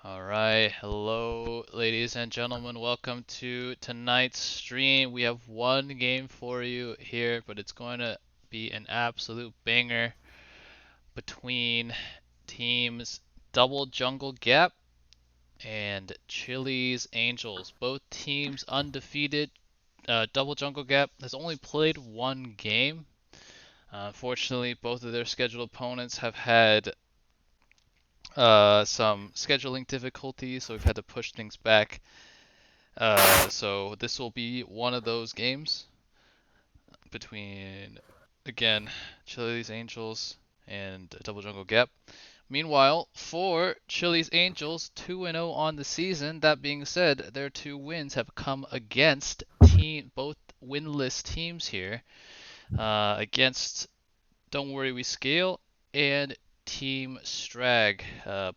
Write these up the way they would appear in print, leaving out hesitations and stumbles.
All right, hello, ladies and gentlemen. Welcome to tonight's stream. We have one game for you here, but it's going to be an absolute banger between teams Double Jungle Gap and Chili's Angels. Both teams undefeated. Double Jungle Gap has only played one game. Unfortunately, both of their scheduled opponents have had some scheduling difficulties, so we've had to push things back. So this will be one of those games between, again, Chili's Angels and Double Jungle Gap. Meanwhile, for Chili's Angels, 2-0 on the season. That being said, their two wins have come against both winless teams here, against Don't Worry We Scale and Team Strag,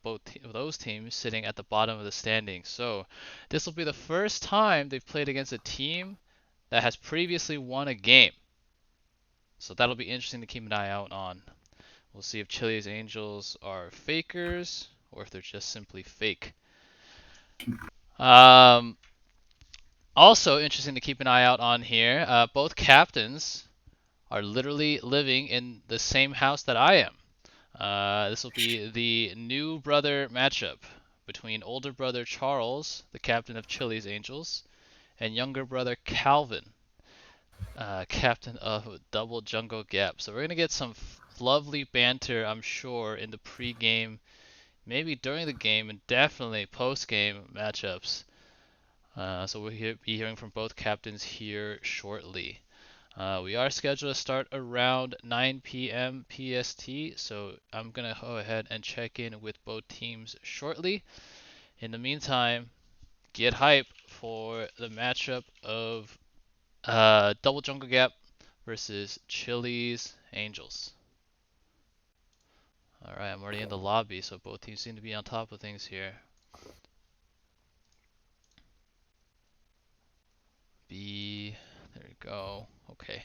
both those teams sitting at the bottom of the standings. So this will be the first time they've played against a team that has previously won a game. So that'll be interesting to keep an eye out on. We'll see if Chili's Angels are fakers or if they're just simply fake. Also interesting to keep an eye out on here. Both captains are literally living in the same house that I am. This will be the new brother matchup between older brother Charles, the captain of Chili's Angels, and younger brother Calvin, captain of Double Jungle Gap. So we're going to get some lovely banter, I'm sure, in the pre-game, maybe during the game, and definitely post-game matchups. So we'll be hearing from both captains here shortly. We are scheduled to start around 9 p.m. PST, so I'm going to go ahead and check in with both teams shortly. In the meantime, get hype for the matchup of Double Jungle Gap versus Chili's Angels. Alright, I'm already in the lobby, so both teams seem to be on top of things here. There we go. Okay.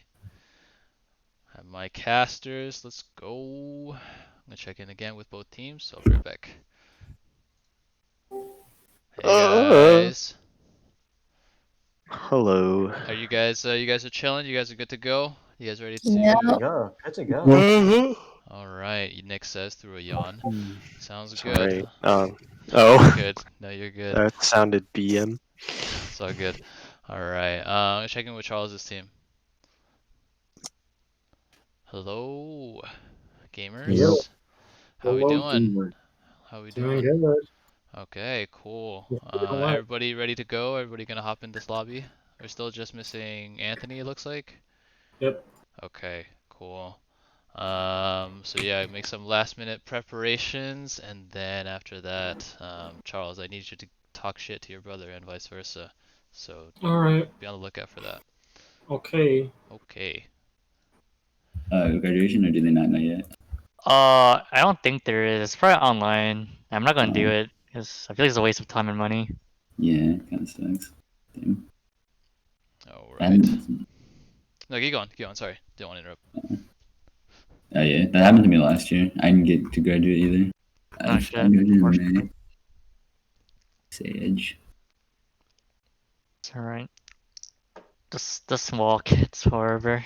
Have my casters. Let's go. I'm gonna check in again with both teams, so I'll be right back. Hey guys. Hello. Are you guys are chilling? You guys are good to go? You guys ready Yeah. to Go. Good to go. Alright, Nick says through a yawn. Sounds Sorry. good. Oh, You're good. No, you're good. that sounded BM. It's all good. Alright, I'm gonna check in with Charles's team. Hello, gamers. Yo. How we Hello, doing? teamwork. How we Doing doing? good. Okay, cool. Just doing a lot. Everybody ready to go? Everybody gonna hop in this lobby? We're still just missing Anthony, it looks like. Yep. Okay, cool. So yeah, make some last minute preparations, and then after that, Charles, I need you to talk shit to your brother and vice versa. So All right. be on the lookout for that. Okay. Okay. Graduation, or do they not know yet? I don't think there is. It's probably online. I'm not gonna do it because I feel like it's a waste of time and money. Yeah, kind of sucks. Damn. Alright. No, keep going, sorry. Didn't want to interrupt. Oh yeah, that happened to me last year. I didn't get to graduate either. Oh, shit. graduated in May. Sage. It's alright. Just the small kids, however.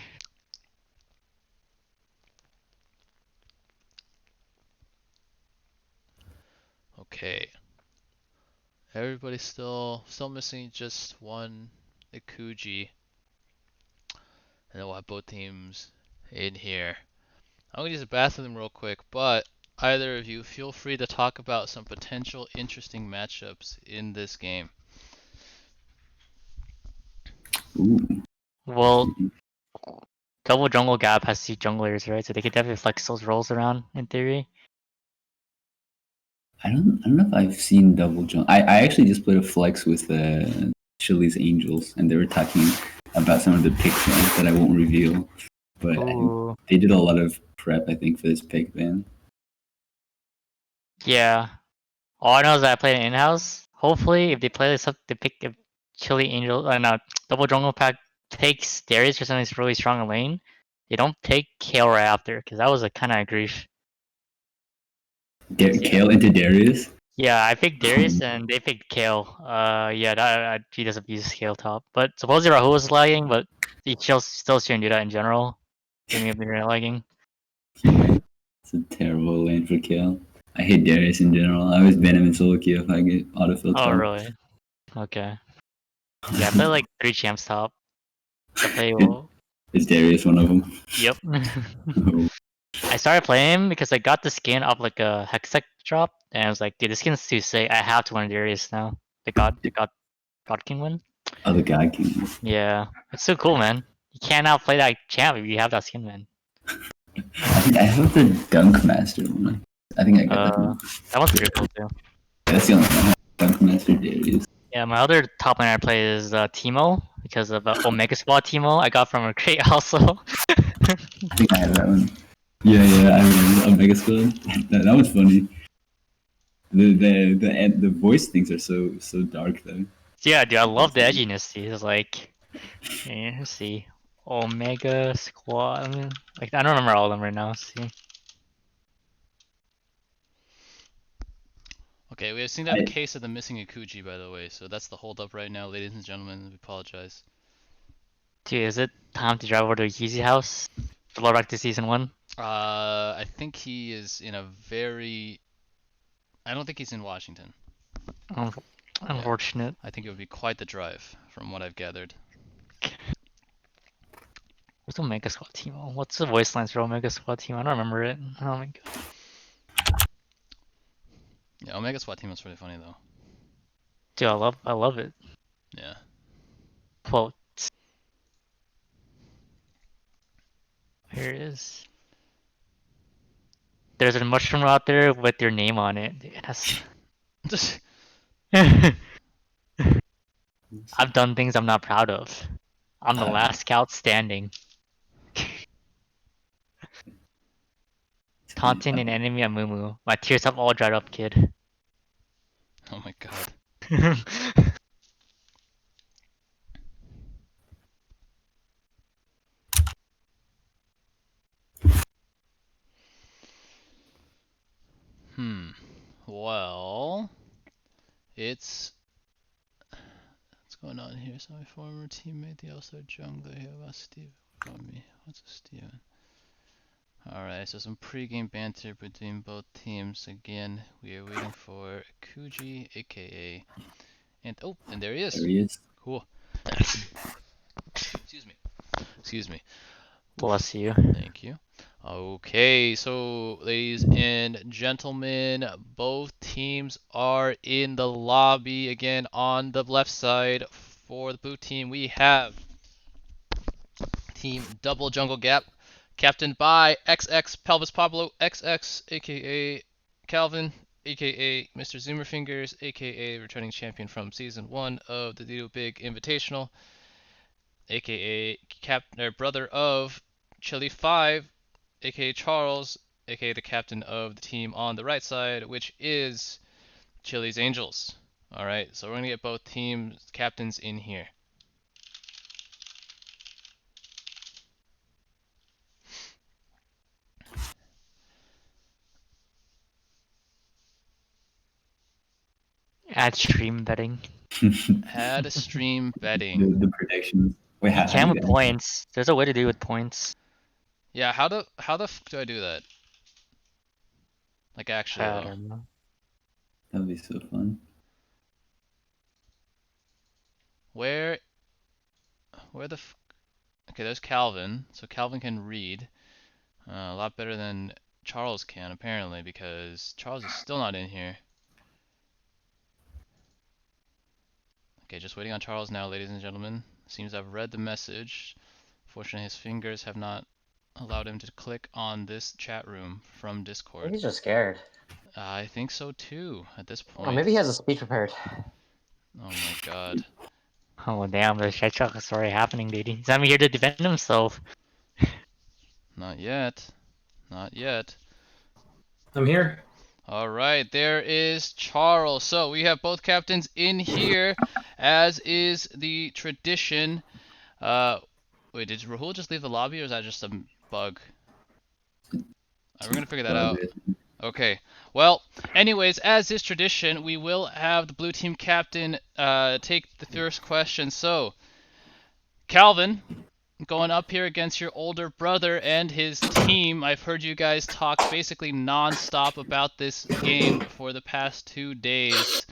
Okay. Everybody's still missing just one Ikuji. And then we'll have both teams in here. I'm gonna use the bathroom real quick, but either of you feel free to talk about some potential interesting matchups in this game. Ooh. Well, Double Jungle Gap has 2 junglers, right? So they could definitely flex those roles around in theory. I don't know if I've seen Double Jump. I actually just played a flex with Chili's Angels, and they were talking about some of the pick bans that I won't reveal. But I think Ooh. they did a lot of prep, I think, for this pick ban. Yeah. All I know is that I played it in-house. Hopefully, if they play this up, they pick if Chili Angel, no, Double Jungle Pack takes Darius for something that's really strong in lane. They don't take Kale right after, because that was a kind of grief. Kale into Darius? Yeah, I picked Darius and they picked Kale. Yeah, he doesn't use Kale top. But supposedly Rahul was lagging, but he still shouldn't do that in general. Giving up the lagging. Yeah, it's a terrible lane for kill. I hate Darius in general. I always ban him in solo queue if I get autofill Oh, top. really? Okay. Yeah, I play like 3 champs top. I play well. Is Darius one of them? Yep. Oh, I started playing him because I got the skin of like a Hextech drop, and I was like, dude, this skin's too sick. I have to win Darius now. God King win. oh, the God King. Yeah, it's so cool, man. You can't outplay that champ if you have that skin, man. I think I have the Dunk Master one. I think I got that one. That one's pretty cool too. That's the only one. Dunk Master Darius. Yeah, my other top lane I play is Teemo because of Omega Squad Teemo I got from a crate also. I think I have that one. Yeah, I remember Omega Squad. That was funny. The voice things are so dark though. Yeah, dude, I love the edginess. Dude. It's like, let's see, Omega Squad. I mean, like I don't remember all of them right now. Let's see. Okay, we seem to have a case of the missing Ikuji, by the way, so that's the holdup right now, ladies and gentlemen. We apologize. Dude, is it time to drive over to Yeezy house to load back to season 1? I think he is in a very. I don't think he's in Washington. Unfortunate. I think it would be quite the drive, from what I've gathered. What's Omega Squad Teemo? What's the voice lines for Omega Squad Teemo? I don't remember it. Oh my god. Yeah, Omega SWAT team was really funny though. Dude, I love it. Yeah. Quote. Here it is. There's a mushroom out there with your name on it. Dude, that's... I've done things I'm not proud of. I'm the last scout standing. Taunting an enemy at Mumu. My tears have all dried up, kid. Oh my god. Well, what's going on here? So my former teammate, the All-Star jungler here, about Steve. Me. What's a Steven? Alright, so some pre-game banter between both teams. Again, we are waiting for Kuji, aka, and there he is. There he is. Cool. Excuse me. Bless you. Thank you. Okay, so ladies and gentlemen, both teams are in the lobby. Again, on the left side for the blue team, we have Team Double Jungle Gap, captained by XX Pelvis Pablo, XX, aka Calvin, aka Mr. Zoomer Fingers, aka returning champion from Season 1 of the Lido Big Invitational, aka brother of Chili 5, aka Charles, aka the captain of the team on the right side, which is Chili's Angels. Alright, so we're going to get both teams captains in here. Add stream betting. Add stream betting. The predictions. Wait, You can with points. There's a way to do it with points. Yeah, how the f do I do that? Like actually I though. don't know. That'd be so fun. Where the f Okay, there's Calvin. So Calvin can read. A lot better than Charles can, apparently, because Charles is still not in here. Okay, just waiting on Charles now, ladies and gentlemen. Seems I've read the message. Fortunately, his fingers have not allowed him to click on this chat room from Discord. He's just scared. I think so too, at this point. Oh, maybe he has a speech prepared. Oh my god. Oh damn, the shit shock is already happening, dude. He's not here to defend himself. Not yet. Not yet. I'm here. Alright, there is Charles. So we have both captains in here, as is the tradition. Wait, did Rahul just leave the lobby, or is that just a bug? We're gonna figure that out. Okay. Well, anyways, as is tradition, we will have the blue team captain take the first question. So, Calvin, going up here against your older brother and his team. I've heard you guys talk basically non-stop about this game for the past 2 days.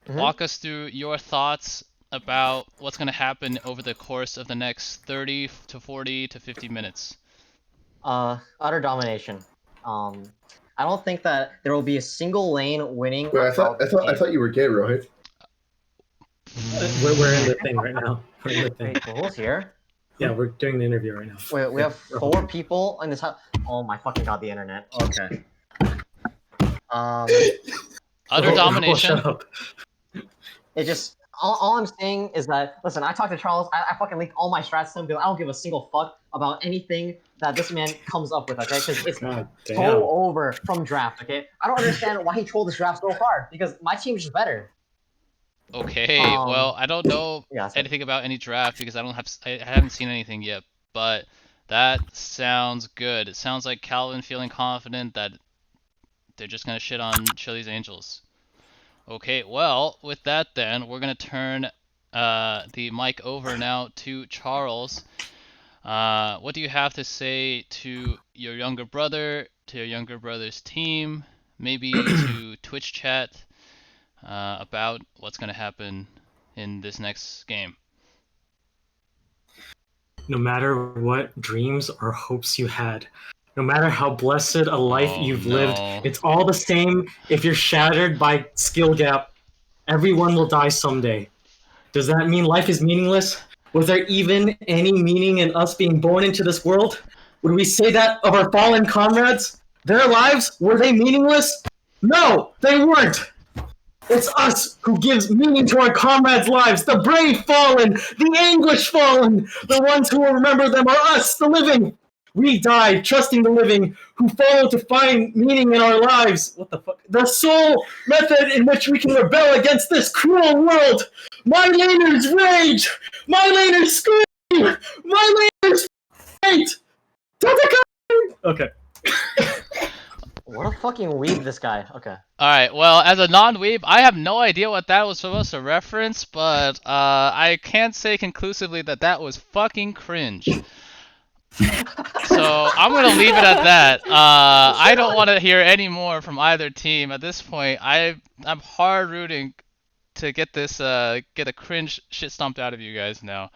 Walk us through your thoughts about what's going to happen over the course of the next 30 to 40 to 50 minutes. Utter domination. I don't think that there will be a single lane winning. Wait, I thought you were gay, Rohit. We're in the thing right now. We're in the thing. Wait, who's here? Yeah, we're doing the interview right now. Wait, we have 4 people in this house. Oh my fucking god, the internet. Okay. Utter domination. Shut up. It just all I'm saying is that listen, I talked to Charles. I fucking leaked all my strats to him because I don't give a single fuck about anything that this man comes up with. Okay, because it's God damn. so over from draft. Okay, I don't understand why he trolled this draft so hard because my team's just better. Okay, well, I don't know Yeah, so- anything about any draft because I haven't seen anything yet, but that sounds good. It sounds like Calvin feeling confident that they're just gonna shit on Chili's Angels. Okay, well, with that then, we're gonna turn the mic over now to Charles. What do you have to say to your younger brother, to your younger brother's team, maybe to Twitch chat about what's gonna happen in this next game? No matter what dreams or hopes you had, no matter how blessed a life Oh, you've no. lived, it's all the same if you're shattered by skill gap. Everyone will die someday. Does that mean life is meaningless? Was there even any meaning in us being born into this world? Would we say that of our fallen comrades? Their lives, were they meaningless? No, they weren't. It's us who gives meaning to our comrades' lives. The brave fallen, the English fallen. The ones who will remember them are us, the living. We died trusting the living, who follow to find meaning in our lives. What the fuck? The sole method in which we can rebel against this cruel world. My laners rage. My laners scream. My laners fight. Okay. What a fucking weeb this guy. Okay. Alright, well, as a non-weeb, I have no idea what that was supposed to reference, but I can't say conclusively that that was fucking cringe. So I'm gonna leave it at that. I don't want to hear any more from either team at this point. I'm hard rooting to get this get a cringe shit stomped out of you guys now.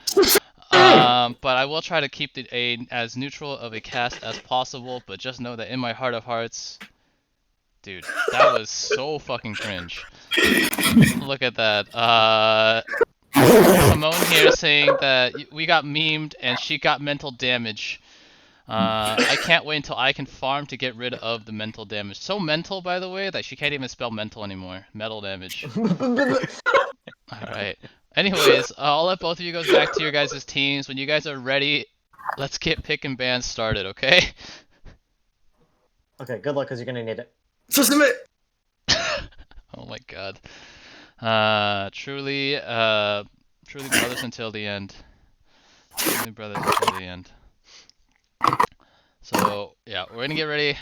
But I will try to keep a as neutral of a cast as possible. But just know that in my heart of hearts, dude, that was so fucking cringe. Look at that. Simone here saying that we got memed and she got mental damage. I can't wait until I can farm to get rid of the mental damage. So mental, by the way, that she can't even spell mental anymore. Metal damage. Alright. Anyways, I'll let both of you go back to your guys' teams. When you guys are ready, let's get pick and ban started, okay? Okay, good luck because you're gonna need it. Oh my god. Truly brothers until the end. Truly brothers until the end. So yeah, we're gonna get ready.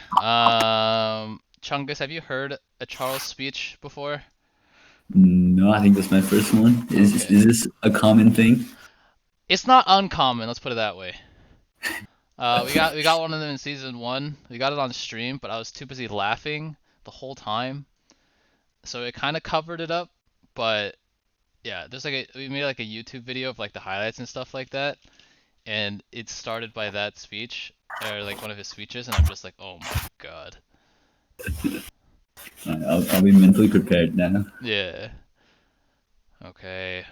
Chungus, have you heard a Charles speech before? No, I think that's my first one. Is this a common thing? It's not uncommon, let's put it that way. We got one of them in season 1. We got it on stream, but I was too busy laughing the whole time. So it kind of covered it up, but yeah, there's we made like a YouTube video of like the highlights and stuff like that, and it started by that speech, or like one of his speeches, and I'm just like, oh my god. I'll be mentally prepared now. Yeah. Okay.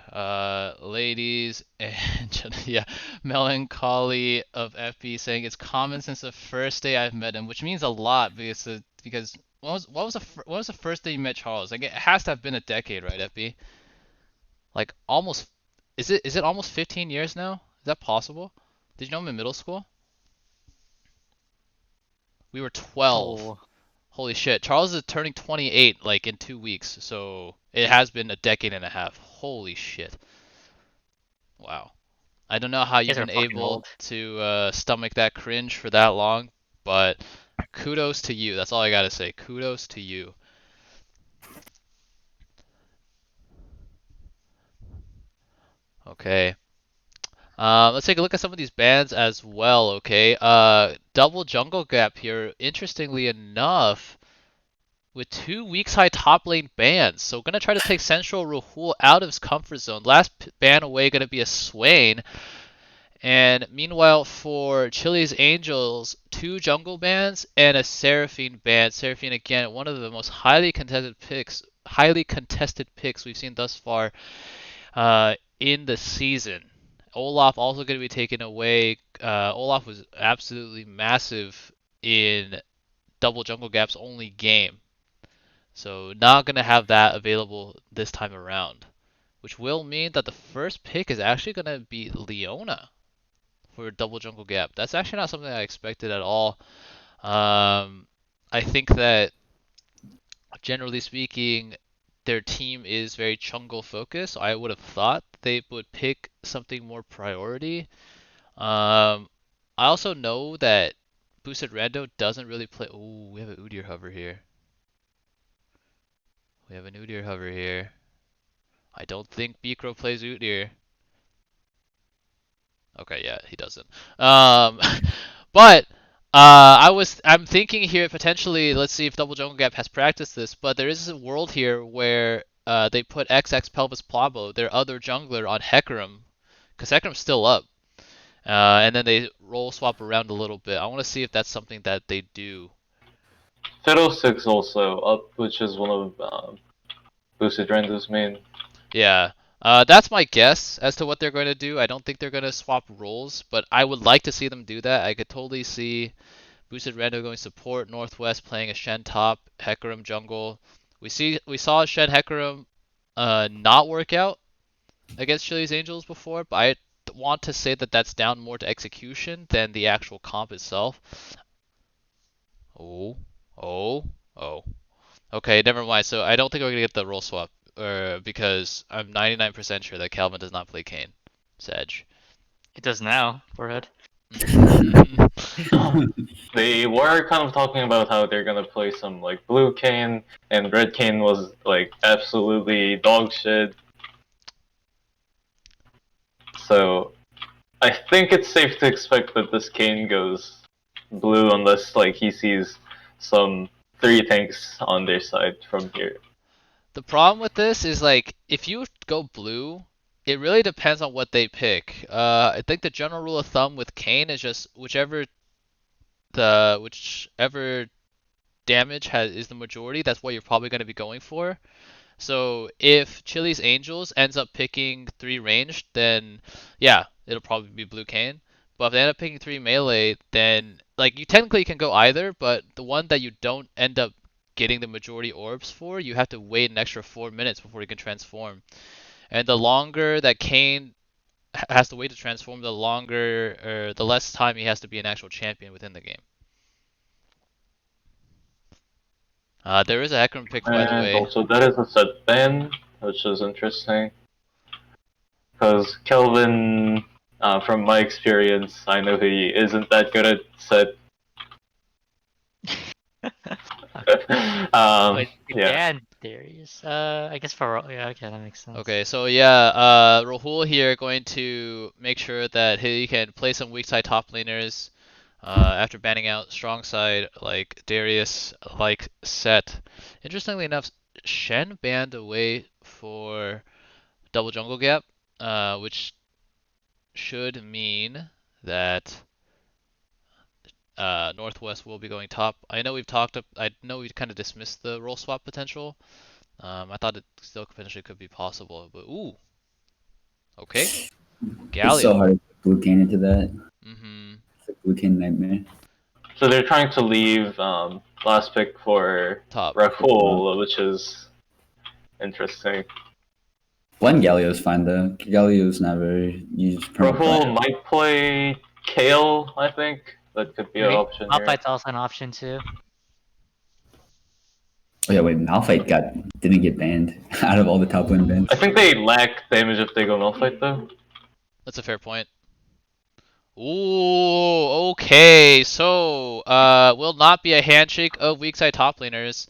Ladies and yeah, Melancholy of FB saying it's common since the first day I've met him, which means a lot because what was the first day you met Charles? Like it has to have been a decade, right, FB? Like almost. Is it almost 15 years now? Is that possible? Did you know him in middle school? We were 12. Oh. Holy shit. Charles is turning 28 like in 2 weeks, so it has been a decade and a half. Holy shit. Wow. I don't know how you've guys are been fucking able old. to stomach that cringe for that long, but Kudos to you. That's all I gotta say. Kudos to you. Okay. Let's take a look at some of these bans as well, okay? Double jungle gap here, interestingly enough, with 2 weeks high top lane bans. So gonna try to take Central Rahul out of his comfort zone. Last ban away gonna be a Swain. And meanwhile for Chili's Angels, 2 jungle bans and a Seraphine ban. Seraphine again, one of the most highly contested picks we've seen thus far in the season. Olaf also going to be taken away. Olaf was absolutely massive in double jungle gaps only game. So not going to have that available this time around. Which will mean that the first pick is actually going to be Leona for double jungle gap. That's actually not something I expected at all. I think that generally speaking, their team is very jungle focused. I would have thought they would pick something more priority. I also know that Boosted Rando doesn't really play. Ooh, we have an Udyr hover here. I don't think Bikro plays Udyr. Okay, yeah, he doesn't. But I'm thinking here potentially. Let's see if Double Jungle Gap has practiced this. But there is a world here where they put XX Pelvis Plabo, their other jungler, on Hecarim, because Hecarim's still up. And then they role swap around a little bit. I want to see if that's something that they do. Fiddlestick's also up, which is one of Boosted Rando's main. Yeah. That's my guess as to what they're going to do. I don't think they're going to swap roles, but I would like to see them do that. I could totally see Boosted Rando going support, Northwest playing a Shen top, Hecarim jungle. We saw Shen Hecarim not work out against Chili's Angels before, but I want to say that that's down more to execution than the actual comp itself. Oh. Okay, never mind. So I don't think we're gonna get the role swap, because I'm 99% sure that Calvin does not play Kayn. Sedge. It does now. Forehead. They were kind of talking about how they're gonna play some like blue Kayn, and red Kayn was like absolutely dog shit. So I think it's safe to expect that this Kayn goes blue unless like he sees some 3 tanks on their side from here. The problem with this is like if you go blue, it really depends on what they pick. I think the general rule of thumb with Kayn is just whichever damage is the majority, that's what you're probably going to be going for. So if Chili's Angels ends up picking 3 ranged, then yeah, it'll probably be blue Kayn. But if they end up picking 3 melee, then like you technically can go either, but the one that you don't end up getting the majority orbs for, you have to wait an extra 4 minutes before you can transform. And the longer that Kayn has to wait to transform, the less time he has to be an actual champion within the game. There is a Hecarim pick, by the way. Also, that is a set ban, which is interesting. Because Kelvin, from my experience, I know he isn't that good at set. Wait, Yeah. again, Darius. I guess for yeah, okay, that makes sense. Okay, so yeah, Rahul here going to make sure that he can play some weak side top laners after banning out strong side like Darius, like Set. Interestingly enough, Shen banned away for double jungle gap, which should mean that Northwest will be going top. I know we kind of dismissed the role swap potential. I thought it still potentially could be possible, but ooh. Okay. It's Galio. so hard to put blue Kayn into that. Mm-hmm. It's a blue Kayn nightmare. So they're trying to leave last pick for Top. Rahul, which is interesting. One Galio's fine though. Galio's never used Rahul might play Kale, I think. That could be an option here. Malphite's also an option too. Oh yeah, wait, Malphite didn't get banned out of all the top lane bans. I think they lack damage if they go Malphite though. That's a fair point. Ooh, okay. So, will not be a handshake of weak side top laners.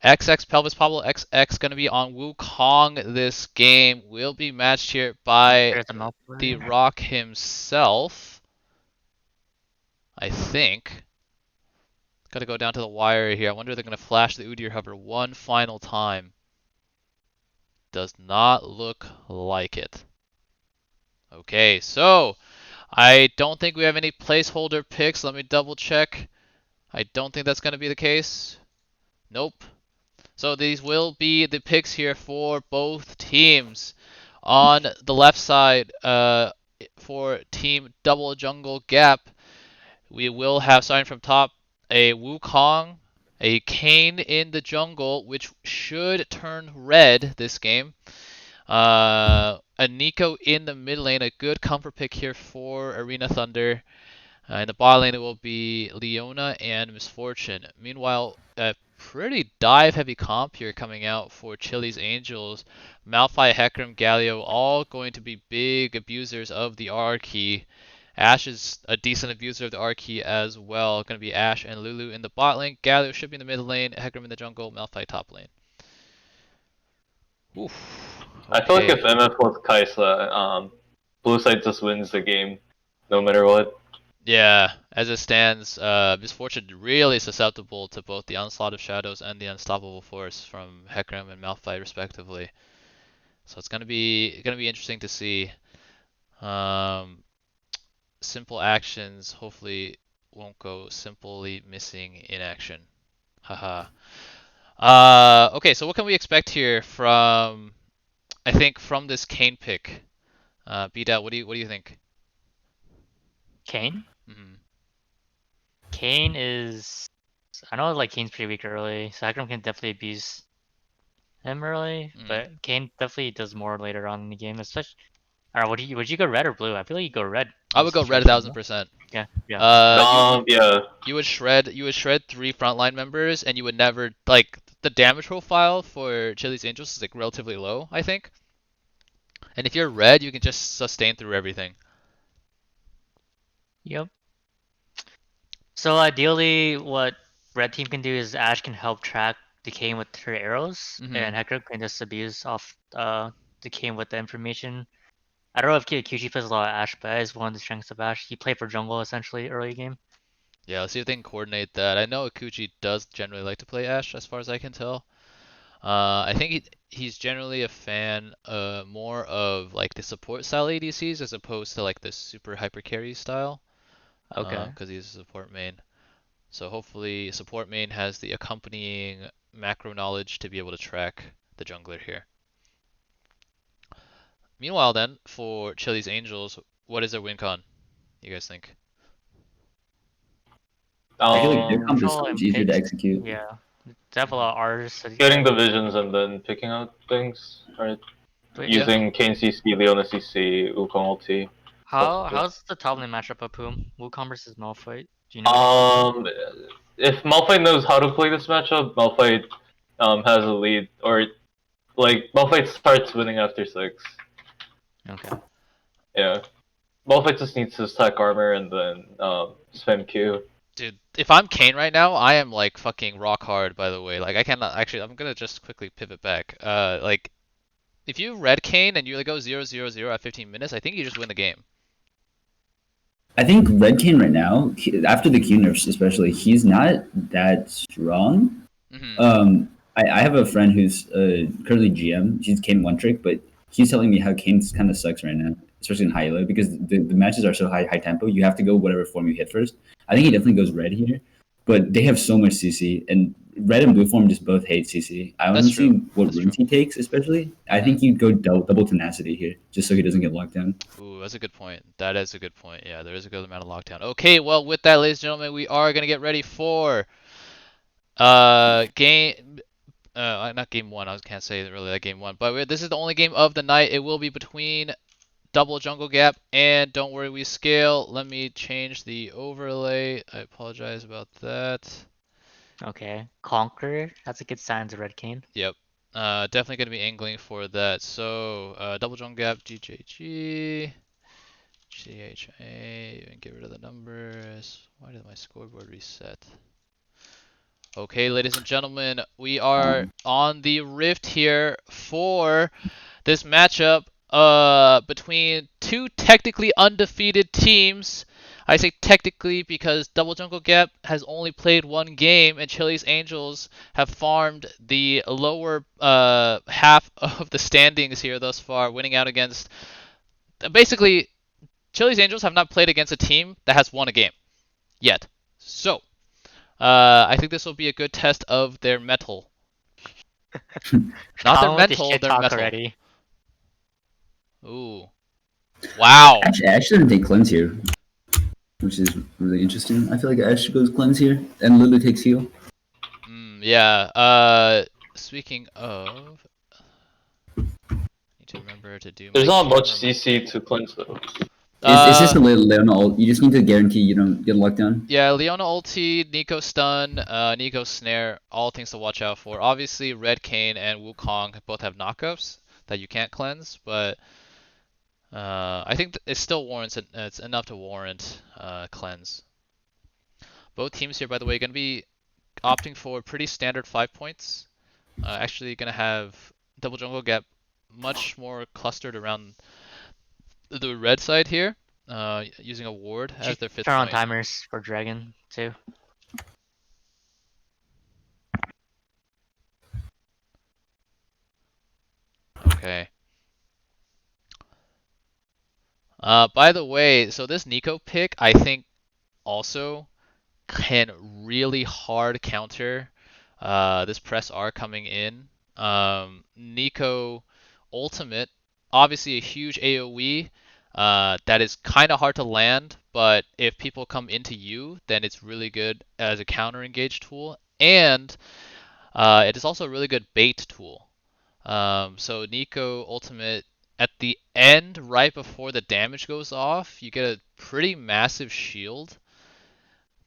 XX Pelvis Pablo XX gonna be on Wukong this game. Will be matched here by There's a Malphite. the Rock himself. I think. Gotta go down to the wire here. I wonder if they're gonna flash the Udyr hover one final time. Does not look like it. Okay, so I don't think we have any placeholder picks. Let me double check. I don't think that's gonna be the case. Nope. So these will be the picks here for both teams. On the left side, for Team Double Jungle Gap, we will have, starting from top, a Wukong, a Kayn in the jungle, which should turn red this game. A Nico in the mid lane, a good comfort pick here for Arena Thunder. In the bot lane, it will be Leona and Misfortune. Meanwhile, a pretty dive-heavy comp here coming out for Chili's Angels. Malphite, Hecarim, Galio, all going to be big abusers of the R key. Ashe is a decent abuser of the R key as well. Going to be Ashe and Lulu in the bot lane. Galio should be in the mid lane. Hecarim in the jungle. Malphite top lane. Oof. I feel like Okay. if MF was Kaisa, blue side just wins the game, no matter what. Yeah, as it stands, Misfortune really susceptible to both the Onslaught of Shadows and the Unstoppable Force from Hecarim and Malphite respectively. So it's gonna be interesting to see. Simple actions hopefully won't go simply missing in action. Haha. Okay, so what can we expect here from, I think, from this Kayn pick? B-Dot, what do you think? Kayn? Hmm. Kayn is. I know like Kayn's pretty weak early, so Hecarim can definitely abuse him early, but Kayn definitely does more later on in the game. Especially, I don't know, would you go red or blue? I feel like you go red. I would go red 1000%. Yeah, yeah. Yeah. You would shred 3 frontline members, and you would never, like, the damage profile for Chili's Angels is like relatively low, I think. And if you're red, you can just sustain through everything. Yep. So ideally, what red team can do is Ashe can help track the Kayn with her arrows, Mhm. and Hecarim can just abuse off the Kayn with the information. I don't know if Kyuchi plays a lot of Ashe, but that is one of the strengths of Ashe. He played for jungle essentially early game. Yeah, let's see if they can coordinate that. I know Akuchi does generally like to play Ashe, as far as I can tell. I think he's generally a fan more of like the support style ADCs as opposed to like the super hyper carry style. Okay. Because he's a support main. So hopefully support main has the accompanying macro knowledge to be able to track the jungler here. Meanwhile then, for Chili's Angels, what is their win con? You guys think? I feel like their comp is Control so and much easier to picks. execute. Yeah. They have a lot of R's. Getting the visions and then picking out things, right? Wait, Yeah. Using Kayn CC, Leona CC, Wukong ulti. how's the top lane matchup of Poom? Wukong versus Malphite? Do you know? If Malphite knows how to play this matchup, Malphite has a lead, or like Malphite starts winning after 6. Okay. Yeah, Malphite just needs to stack armor and then spam Q. Dude, if I'm Kayn right now, I am like fucking rock hard, by the way. Like I cannot actually, I'm gonna just quickly pivot back. Like if you red Kayn and you like go 0-0-0 at 15 minutes, I think you just win the game. I think Red Kayn right now, after the Q nerfs especially, he's not that strong. Hmm. I have a friend who's currently GM. She's Kayn one trick, but he's telling me how Kayn kind of sucks right now, especially in high elo, because the matches are so high tempo. You have to go whatever form you hit first. I think he definitely goes red here, but they have so much CC, and red and blue form just both hate CC. I want to see what runes he takes, especially. I think you'd go double tenacity here, just so he doesn't get locked down. Ooh, that's a good point. That is a good point. Yeah, there is a good amount of lockdown. Okay, well, with that, ladies and gentlemen, we are gonna get ready for game. Not game one. I can't say really that game one, but this is the only game of the night. It will be between Double Jungle Gap and Don't Worry We Scale. Let me change the overlay. I apologize about that. Okay. Conqueror. That's a good sign to Red Kayn. Yep. Definitely gonna be angling for that. So Double Jungle Gap, GJG. GHA and get rid of the numbers. Why did my scoreboard reset? Okay, ladies and gentlemen, we are on the Rift here for this matchup between two technically undefeated teams. I say technically because Double Jungle Gap has only played one game and Chili's Angels have farmed the lower half of the standings here thus far, winning out against... Basically, Chili's Angels have not played against a team that has won a game yet. So, I think this will be a good test of their metal. Not their mental, their metal. Already. Ooh. Wow. Ash didn't take cleanse here, which is really interesting. I feel like Ash goes cleanse here, and Lulu takes heal. Yeah. Speaking of, need to remember to do. There's my not much camera. CC to cleanse though. It's just a Leona ult. You just need to guarantee you don't get locked down. Yeah, Leona ulti, Nico stun, Nico snare, all things to watch out for. Obviously, Red Kayn and Wukong both have knockups that you can't cleanse, but I think it still warrants it. It's enough to warrant cleanse. Both teams here, by the way, going to be opting for pretty standard 5 points. Actually, going to have Double Jungle Gap much more clustered around the red side here, using a ward as their 5th Turn on point. timers for Dragon too. Okay. By the way, so this Nico pick, I think, also can really hard counter this press R coming in. Nico ultimate, obviously a huge AoE that is kind of hard to land, but if people come into you, then it's really good as a counter engage tool, and it is also a really good bait tool. So Nico ultimate at the end, right before the damage goes off, you get a pretty massive shield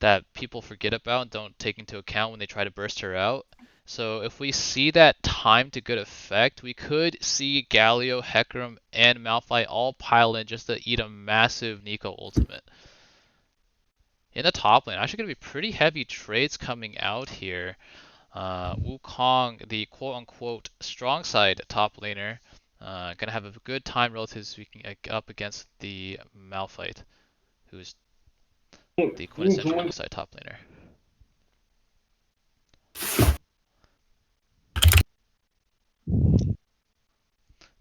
that people forget about and don't take into account when they try to burst her out. So if we see that time to good effect, we could see Galio, Hecarim, and Malphite all pile in just to eat a massive Nico ultimate. In the top lane, actually going to be pretty heavy trades coming out here. Wukong, the quote-unquote strong side top laner, gonna have a good time relatively speaking up against the Malphite, who's the quintessential weak side top laner.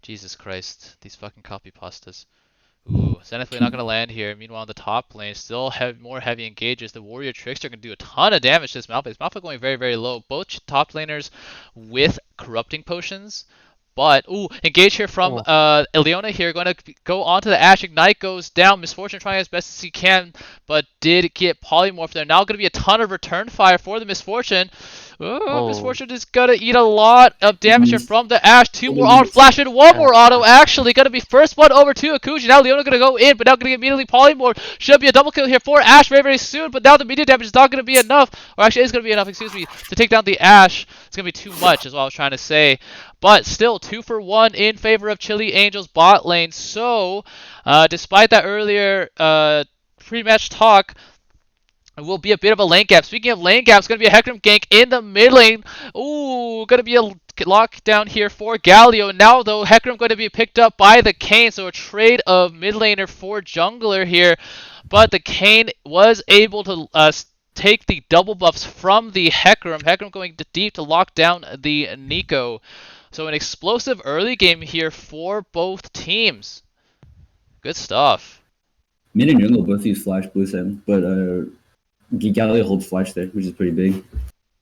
Jesus Christ, these fucking copy pastas. Ooh, Zenithblade not gonna land here. Meanwhile, in the top lane, still have more heavy engages. The Warrior Trickster can do a ton of damage to this Malphite. Malphite going very, very low. Both top laners with corrupting potions. But, ooh, engage here from Leona here. Going to go onto the Ashe. Ignite goes down. Misfortune trying as best as he can, but did get polymorphed there. Now going to be a ton of return fire for the Misfortune. Oh, Misfortune is going to eat a lot of damage here from the Ashe. 2 more auto flash and 1 more auto. Actually, going to be first one over to Akuji. Now Leona going to go in, but now going to get immediately polymorphed. Should be a double kill here for Ashe very, very soon, but now the media damage is not going to be enough. Or actually, it is going to be enough, excuse me, to take down the Ashe. It's going to be too much, is what I was trying to say. But still, 2 for 1 in favor of Chili Angels bot lane. So, despite that earlier pre-match talk, it will be a bit of a lane gap. Speaking of lane gaps, going to be a Hecarim gank in the mid lane. Ooh, going to be a lockdown here for Galio. Now, though, Hecarim going to be picked up by the Kayn. So a trade of mid laner for jungler here. But the Kayn was able to take the double buffs from the Hecarim. Hecarim going deep to lock down the Nico. So an explosive early game here for both teams. Good stuff. Mid and jungle both use flash blue side, but Galio holds flash there, which is pretty big.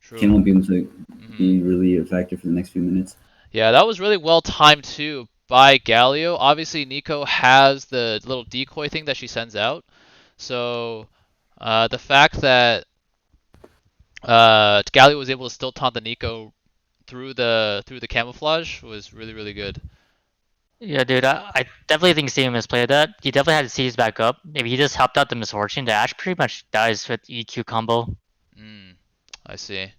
True. Kayn won't be able to be really a factor for the next few minutes. Yeah, that was really well timed too by Galio. Obviously, Nico has the little decoy thing that she sends out. So the fact that Galio was able to still taunt the Nico through the camouflage was really, really good. Yeah, dude, I definitely think Steven misplayed that. He definitely had to seize back up. If he just helped out the Misfortune, the Ashe pretty much dies with EQ combo. I see.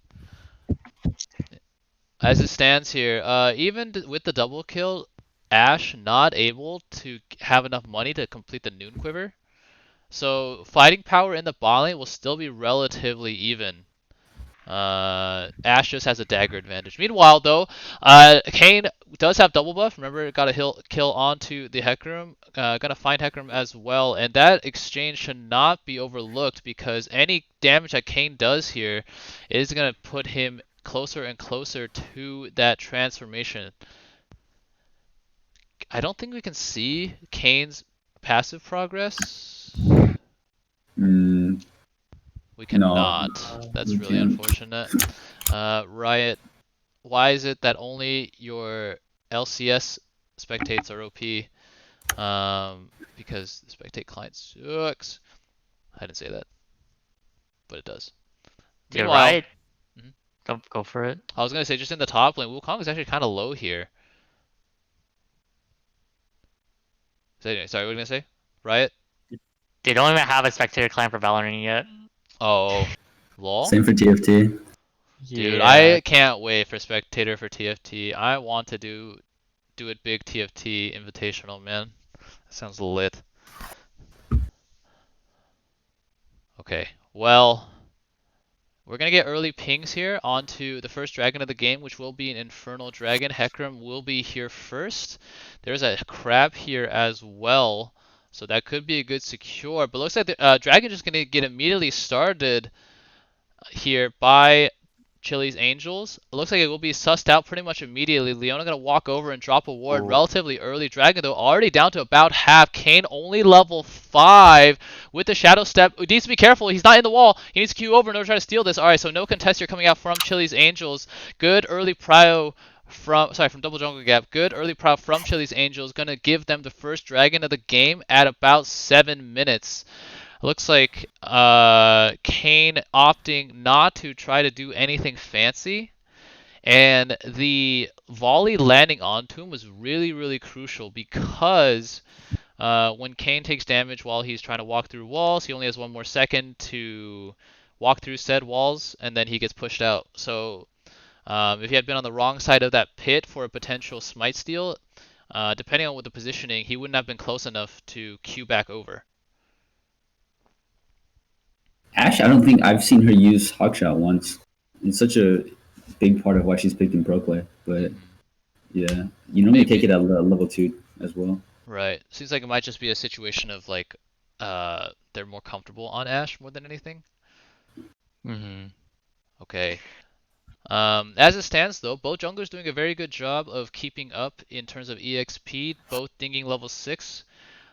As it stands here, even with the double kill, Ashe not able to have enough money to complete the Noon Quiver. So fighting power in the bot lane will still be relatively even. Ashe just has a dagger advantage. Meanwhile, though, Kayn does have double buff. Remember, got a kill onto the Hecarim. Gonna find Hecarim as well, and that exchange should not be overlooked because any damage that Kayn does here is gonna put him closer and closer to that transformation. I don't think we can see Kayn's passive progress. Mm, We cannot. That's we really can't. unfortunate. Riot, why is it that only your LCS spectates are OP? Because the spectate client sucks. I didn't say that, but it does. You're Meanwhile- right. Mhm. Go for it. I was gonna say just in the top lane, Wukong is actually kind of low here. So anyway, sorry, what were you gonna say? Riot? They don't even have a spectator clan for Valorant yet. Oh, lol. Same for TFT. Dude, Yeah. I can't wait for spectator for TFT. I want to do it big TFT invitational, man. That sounds lit. Okay, well, we're gonna get early pings here onto the first dragon of the game, which will be an Infernal Dragon. Hecarim will be here first. There's a crab here as well, so that could be a good secure. But looks like the dragon just gonna get immediately started here by Chili's Angels. It looks like it will be sussed out pretty much immediately. Leona gonna walk over and drop a ward Ooh. relatively early. Dragon though already down to about half. Kayn only level 5 with the Shadow Step. He needs to be careful. He's not in the wall. He needs to queue over in order to try to steal this. Alright, so no contest here coming out from Chili's Angels. Good early prio from Double Jungle Gap. Good early prio from Chili's Angels. Gonna give them the first dragon of the game at about 7 minutes. Looks like Kayn opting not to try to do anything fancy. And the volley landing onto him was really, really crucial because when Kayn takes damage while he's trying to walk through walls, he only has 1 more second to walk through said walls, and then he gets pushed out. So if he had been on the wrong side of that pit for a potential smite steal, depending on what the positioning, he wouldn't have been close enough to queue back over. Ashe, I don't think I've seen her use Hawkshot once. It's such a big part of why she's picked in pro play. But yeah, you normally take it at level 2 as well. Right. Seems like it might just be a situation of like they're more comfortable on Ashe more than anything. Mm-hmm. Okay. As it stands though, both junglers doing a very good job of keeping up in terms of EXP, both dinging level 6.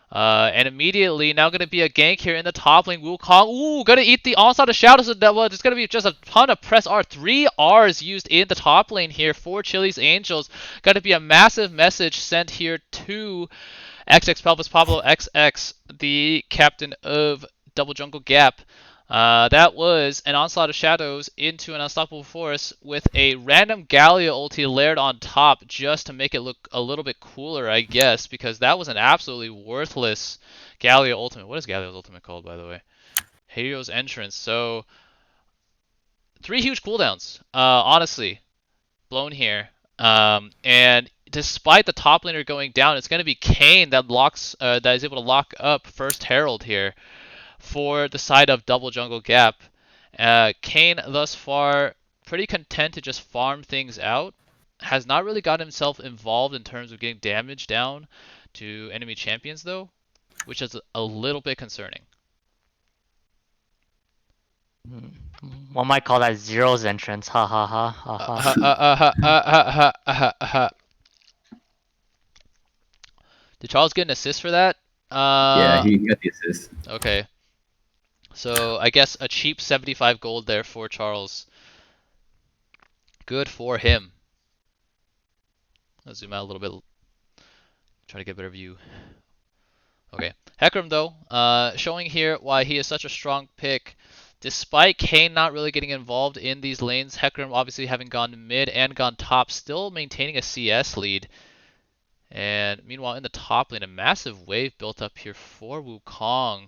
And immediately now going to be a gank here in the top lane. Wukong, ooh, going to eat the onslaught of shadows. There's going to be just a ton of press R. 3 Rs used in the top lane here for Chili's Angels. Going to be a massive message sent here to XX Pelvis Pablo XX, the captain of Double Jungle Gap. That was an Onslaught of Shadows into an Unstoppable Force with a random Galio ulti layered on top just to make it look a little bit cooler, I guess, because that was an absolutely worthless Galio ultimate. What is Galio's ultimate called, by the way? Hero's Entrance. So, 3 huge cooldowns, honestly, blown here. And despite the top laner going down, it's going to be Kayn that is able to lock up First Herald here for the side of Double Jungle Gap. Kayn thus far pretty content to just farm things out. Has not really got himself involved in terms of getting damage down to enemy champions though, which is a little bit concerning. One might call that Zero's entrance. Ha ha ha ha ha. Did Charles get an assist for that? Yeah, he got the assist. Okay. So I guess a cheap 75 gold there for Charles. Good for him. Let's zoom out a little bit. Try to get a better view. Okay. Hecarim though, showing here why he is such a strong pick. Despite Kayn not really getting involved in these lanes, Hecarim obviously having gone mid and gone top, still maintaining a CS lead. And meanwhile in the top lane, a massive wave built up here for Wukong.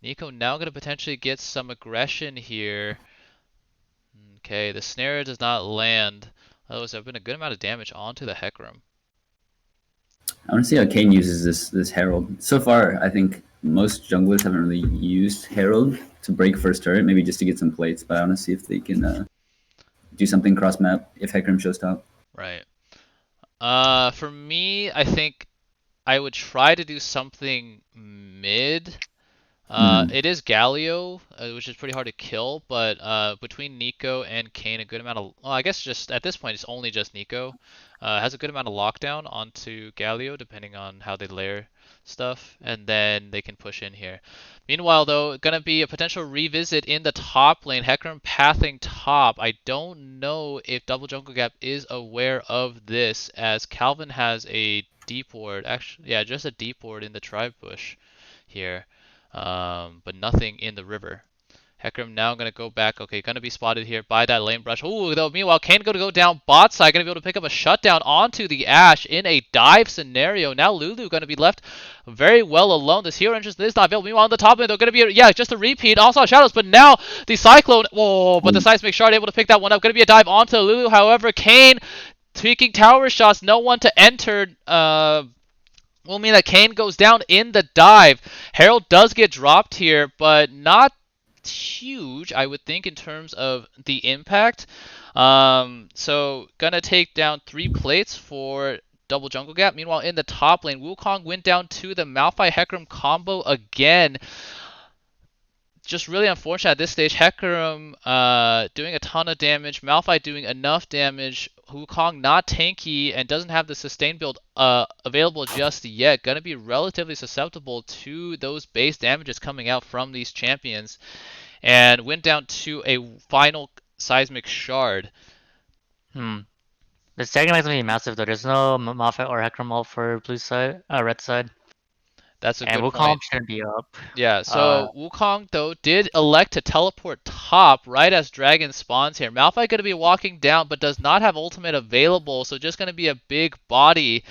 Neeko now going to potentially get some aggression here. Okay, the snare does not land. Otherwise, there have been a good amount of damage onto the Hecarim. I want to see how Kane uses this Herald. So far, I think most junglers haven't really used Herald to break first turret, maybe just to get some plates. But I want to see if they can do something cross map if Hecarim shows top. Right. For me, I think I would try to do something mid. It is Galio, which is pretty hard to kill, but between Nico and Kane, a good amount of, well, I guess just at this point it's only just Nico, has a good amount of lockdown onto Galio, depending on how they layer stuff, and then they can push in here. Meanwhile, though, gonna be a potential revisit in the top lane, Hecarim pathing top. I don't know if Double Jungle Gap is aware of this, as Calvin has a deep ward, actually, yeah, just a deep ward in the tribe bush here. But nothing in the river. Hecarim now going to go back. Okay, going to be spotted here by that lane brush. Ooh, though, meanwhile, Kane going to go down bot side. Going to be able to pick up a shutdown onto the Ashe in a dive scenario. Now Lulu going to be left very well alone. This hero interest is not available. Meanwhile, on the top lane, they're going to be, yeah, just a repeat. Also Shadows, but now the Cyclone. Whoa, but the Seismic Shard able to pick that one up. Going to be a dive onto Lulu. However, Kane tweaking tower shots. No one to enter. Will mean that Kane goes down in the dive. Herald does get dropped here, but not huge, I would think, in terms of the impact. So gonna take down 3 plates for Double Jungle Gap. Meanwhile, in the top lane, Wukong went down to the Malphite Hecarim combo again. Just really unfortunate at this stage. Hecarim doing a ton of damage, Malphite doing enough damage, Wukong not tanky and doesn't have the sustain build available just yet. Gonna be relatively susceptible to those base damages coming out from these champions. And went down to a final Seismic Shard. The second is gonna be massive though. There's no Malphite or Hecarim ult for blue side, red side. That's a And good Wukong point. shouldn't be up. Yeah, so Wukong, though, did elect to teleport top right as Dragon spawns here. Malphite going to be walking down, but does not have ultimate available, so just going to be a big body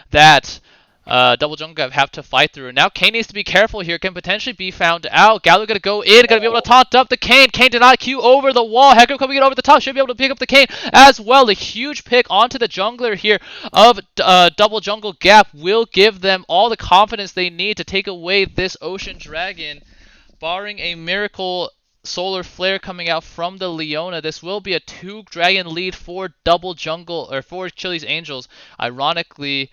that Double Jungle Gap have to fight through. Now Kane needs to be careful here, can potentially be found out. Gallo going to go in, going to be able to taunt up the Kane. Kane did not queue over the wall. Hecarim coming in over the top, should be able to pick up the Kane as well. A huge pick onto the jungler here of Double Jungle Gap will give them all the confidence they need to take away this Ocean Dragon. Barring a miracle solar flare coming out from the Leona, this will be a 2-dragon lead for Double Jungle, or for Chili's Angels. Ironically,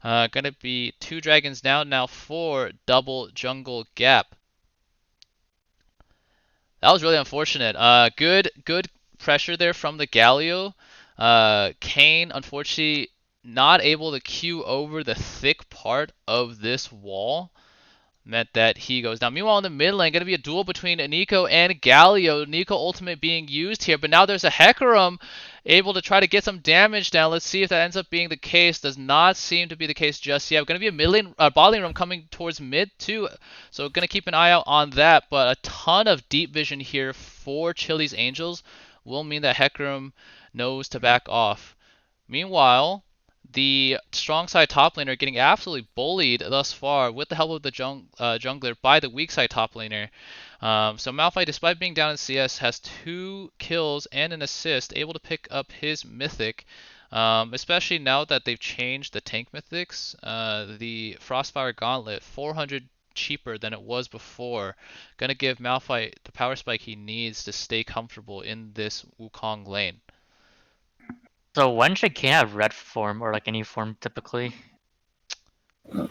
gonna be 2 dragons down now for Double Jungle Gap. That was really unfortunate. Good pressure there from the Galio. Kane, unfortunately, not able to queue over the thick part of this wall. Meant that he goes down. Meanwhile, in the mid lane, going to be a duel between Nico and Galio. Nico ultimate being used here, but now there's a Hecarim able to try to get some damage down. Let's see if that ends up being the case. Does not seem to be the case just yet. Going to be a mid lane, bot lane room coming towards mid too, so going to keep an eye out on that. But a ton of deep vision here for Chili's Angels will mean that Hecarim knows to back off. Meanwhile, the strong side top laner getting absolutely bullied thus far with the help of the jungler by the weak side top laner. So Malphite, despite being down in CS, has 2 kills and an assist, able to pick up his mythic. Especially now that they've changed the tank mythics. The Frostfire Gauntlet, 400 cheaper than it was before. Gonna give Malphite the power spike he needs to stay comfortable in this Wukong lane. So when should Kane have red form or like any form typically?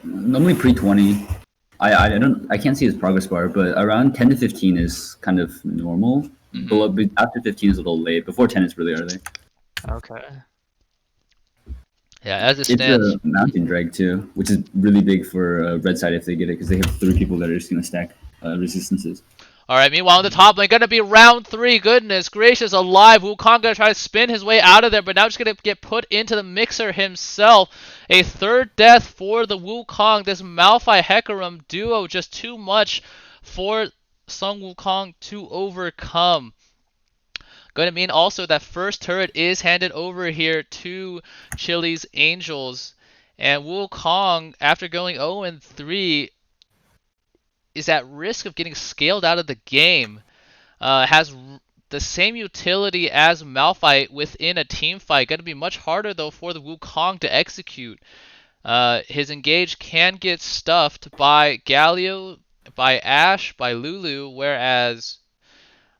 Normally pre-20. I can't see his progress bar, but around 10 to 15 is kind of normal. But after 15 is a little late. Before 10 is really early. Okay. Yeah, as it stands. It's a mountain drag too, which is really big for red side if they get it, because they have 3 people that are just gonna stack resistances. Alright, meanwhile on the top lane, gonna be round 3. Goodness gracious alive. Wukong gonna try to spin his way out of there, but now just gonna get put into the mixer himself. A 3rd death for the Wukong. This Malphite Hecarim duo, just too much for Sun Wukong to overcome. Going to mean also that first turret is handed over here to Chili's Angels. And Wukong, after going 0-3, is at risk of getting scaled out of the game. Has the same utility as Malphite within a team fight. Going to be much harder though for the Wukong to execute. his engage can get stuffed by Galio, by Ashe, by Lulu, whereas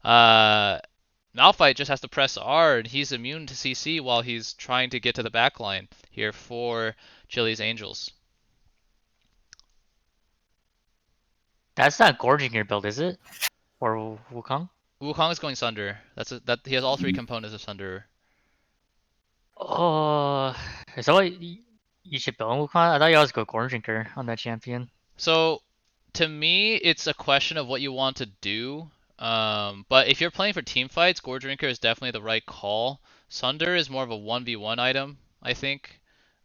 Malphite just has to press R and he's immune to CC while he's trying to get to the backline here for Chili's Angels. That's not gorging your build, is it? Or Wukong? Wukong is going Sunder. That he has all three components of Sunder. Oh, is that what you should build on Wukong? I thought you always go Gorn Drinker on that champion. So, to me, it's a question of what you want to do. But if you're playing for team fights, Gore Drinker is definitely the right call. Sunder is more of a 1v1 item, I think.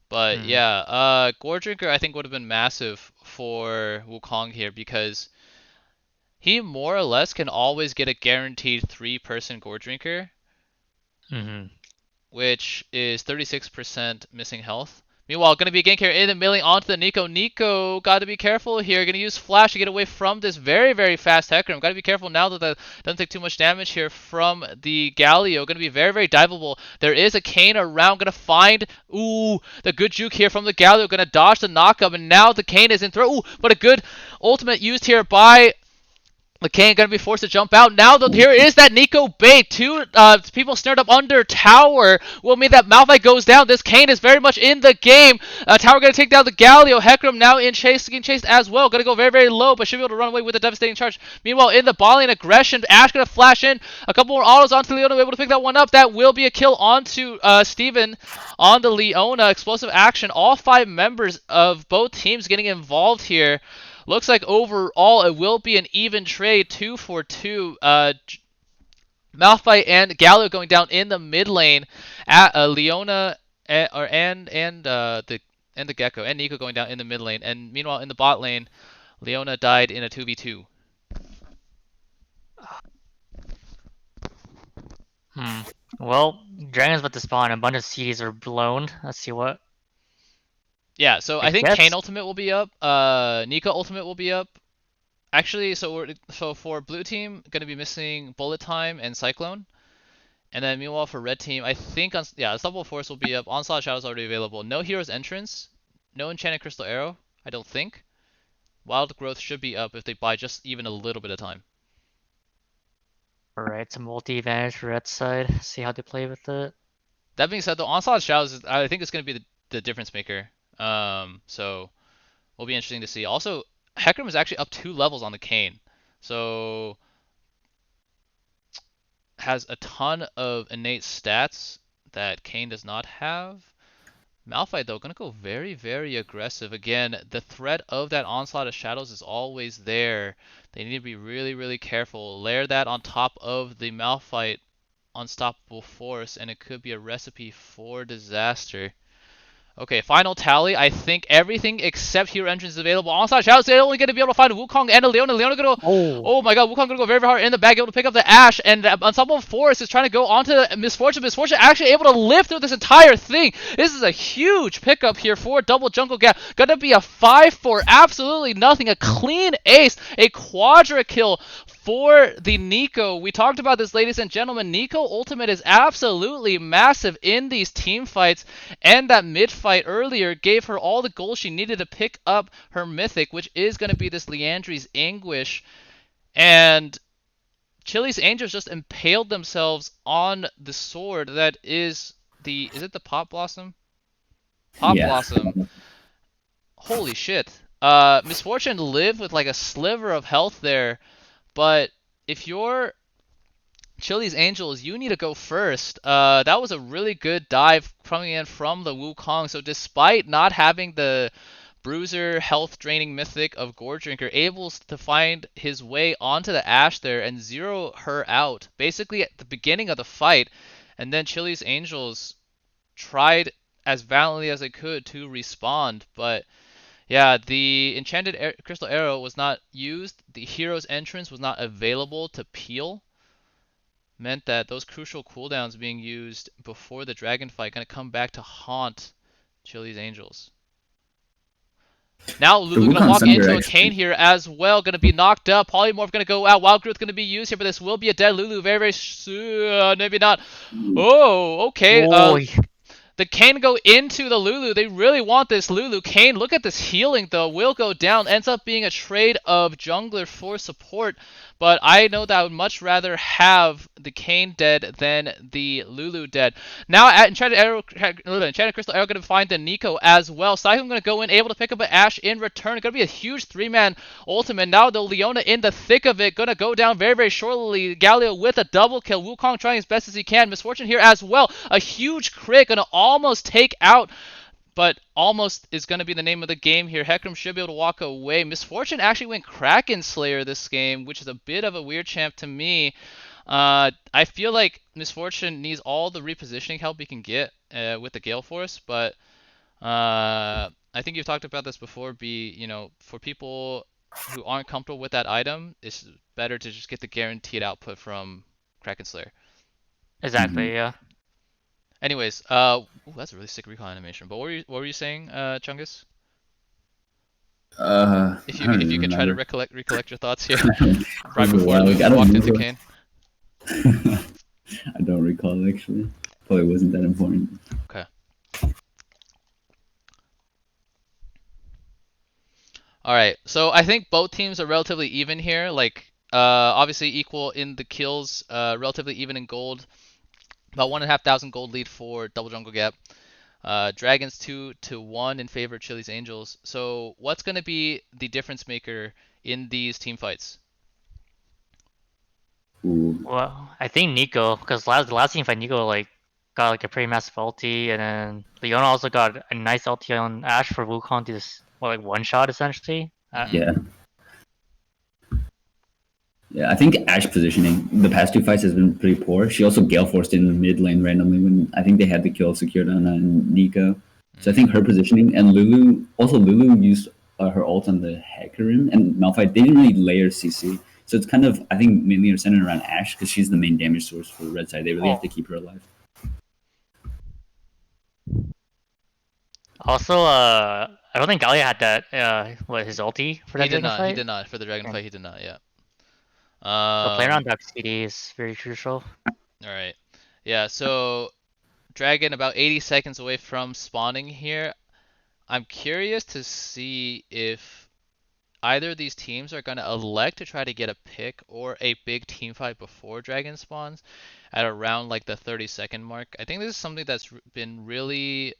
But yeah, Gore Drinker I think would have been massive for Wukong here because he more or less can always get a guaranteed 3-person Gore Drinker, which is 36% missing health. Meanwhile, going to be a gank here in the milling onto the Nico. Nico, got to be careful here. Going to use Flash to get away from this very, very fast Hecarim. Got to be careful now that doesn't take too much damage here from the Galio. Going to be very, very diveable. There is a Kayn around. Going to find, the good juke here from the Galio. Going to dodge the knockup, and now the Kayn is in throw. But a good ultimate used here by the Kayn going to be forced to jump out. Now, though, here is that Nico bait. Two people snared up under tower will mean that Malphite goes down. This Kayn is very much in the game. Tower going to take down the Galio. Hecarim now in chase, getting chased as well. Going to go very, very low, but should be able to run away with a devastating charge. Meanwhile, in the bot lane aggression, Ashe going to flash in. A couple more autos onto Leona, able to pick that one up. That will be a kill onto Steven on the Leona. Explosive action. All 5 members of both teams getting involved here. Looks like overall it will be an even trade, 2 for 2. Malphite and Galio going down in the mid lane. At Leona and the Gecko and Nico going down in the mid lane. And meanwhile in the bot lane, Leona died in a 2v2. Well, Dragon's about to spawn. A bunch of CDs are blown. Let's see what. Yeah, so I think Kayn ultimate will be up. Nico ultimate will be up. Actually, so for blue team, gonna be missing Bullet Time and Cyclone. And then meanwhile for red team, I think Unstoppable Force will be up. Onslaught Shadow is already available. No Hero's Entrance. No Enchanted Crystal Arrow, I don't think. Wild Growth should be up if they buy just even a little bit of time. Alright, some multi-advantage for red side. See how they play with it. That being said, the Onslaught Shadows, I think it's gonna be the difference maker. So will be interesting to see. Also, Hecarim is actually up 2 levels on the Kayn, so has a ton of innate stats that Kayn does not have. Malphite though gonna go very, very aggressive. Again, the threat of that Onslaught of Shadows is always there. They need to be really, really careful. Layer that on top of the Malphite Unstoppable Force, and it could be a recipe for disaster. Okay, final tally. I think everything except Hero Entrance is available. Onslaught Shadows, they're only going to be able to find Wukong and Leona. Leona going to go, oh my god, Wukong going to go very, very hard in the back, able to pick up the Ashe. And Unstoppable Force is trying to go onto Misfortune. Misfortune actually able to live through this entire thing. This is a huge pickup here for Double Jungle Gap. Going to be a 5 for absolutely nothing. A clean ace, a quadra kill for the Nico. We talked about this, ladies and gentlemen. Nico ultimate is absolutely massive in these team fights, and that mid fight earlier gave her all the gold she needed to pick up her mythic, which is going to be this Liandry's Anguish. And Chili's Angels just impaled themselves on the sword that is it the Pop Blossom? Pop Blossom. Holy shit. Misfortune lived with like a sliver of health there. But if you're Chili's Angels, you need to go first. That was a really good dive coming in from the Wukong. So despite not having the Bruiser health draining mythic of Gore Drinker, able to find his way onto the Ashe there and zero her out basically at the beginning of the fight. And then Chili's Angels tried as valiantly as they could to respond, but yeah, the Enchanted Crystal Arrow was not used. The Hero's Entrance was not available to peel. Meant that those crucial cooldowns being used before the dragon fight going to come back to haunt Chili's Angels. Now Lulu going to walk into a Kayn here as well. Going to be knocked up. Polymorph going to go out. Wild Growth going to be used here, but this will be a dead Lulu very, very soon. Maybe not. Oh, okay. The Kayn go into the Lulu. They really want this Lulu. Kayn, look at this healing though. Will go down. Ends up being a trade of jungler for support. But I know that I would much rather have the Kayn dead than the Lulu dead. Now, Enchanted Crystal Arrow going to find the Nico as well. Cyclone going to go in, able to pick up an Ashe in return. Going to be a huge 3-man ultimate. Now the Leona in the thick of it. Going to go down very, very shortly. Galio with a double kill. Wukong trying his best as he can. Misfortune here as well. A huge crit. Going to almost take out, but almost is going to be the name of the game here. Hecarim should be able to walk away. Misfortune actually went Kraken Slayer this game, which is a bit of a weird champ to me. I feel like Misfortune needs all the repositioning help he can get with the Gale Force, but I think you've talked about this before, for people who aren't comfortable with that item, it's better to just get the guaranteed output from Kraken Slayer. Exactly. Yeah. Anyways, that's a really sick recall animation. But what were you saying, Chungus? If you could try to recollect your thoughts here, right before Luke walked into Kayn. I don't recall actually. Probably wasn't that important. Okay. All right. So I think both teams are relatively even here. Like, obviously equal in the kills, relatively even in gold. About 1,500 gold lead for Double Jungle Gap. Dragons 2-1 in favor of Chili's Angels. So what's going to be the difference maker in these team fights? Ooh. Well, I think Nico, because the last team fight, Nico got like a pretty massive ulti, and then Leona also got a nice ulti on Ashe for Wukong to just one shot essentially. Yeah. Yeah, I think Ashe positioning the past two fights has been pretty poor. She also Gale Forced in the mid lane randomly when I think they had the kill secured on Nico. So I think her positioning and Lulu used her ult on the Hecarim, and Malphite they didn't really layer CC. So it's kind of, I think, mainly centered around Ashe because she's the main damage source for the red side. They really have to keep her alive. Also, I don't think Galio had that. His ulti for that dragon fight? He did not. For the dragon fight, he did not. Yeah. So playing around Dark CD is very crucial. All right. Yeah. So dragon about 80 seconds away from spawning here. I'm curious to see if either of these teams are going to elect to try to get a pick or a big team fight before dragon spawns at around like the 30-second mark. I think this is something that's been really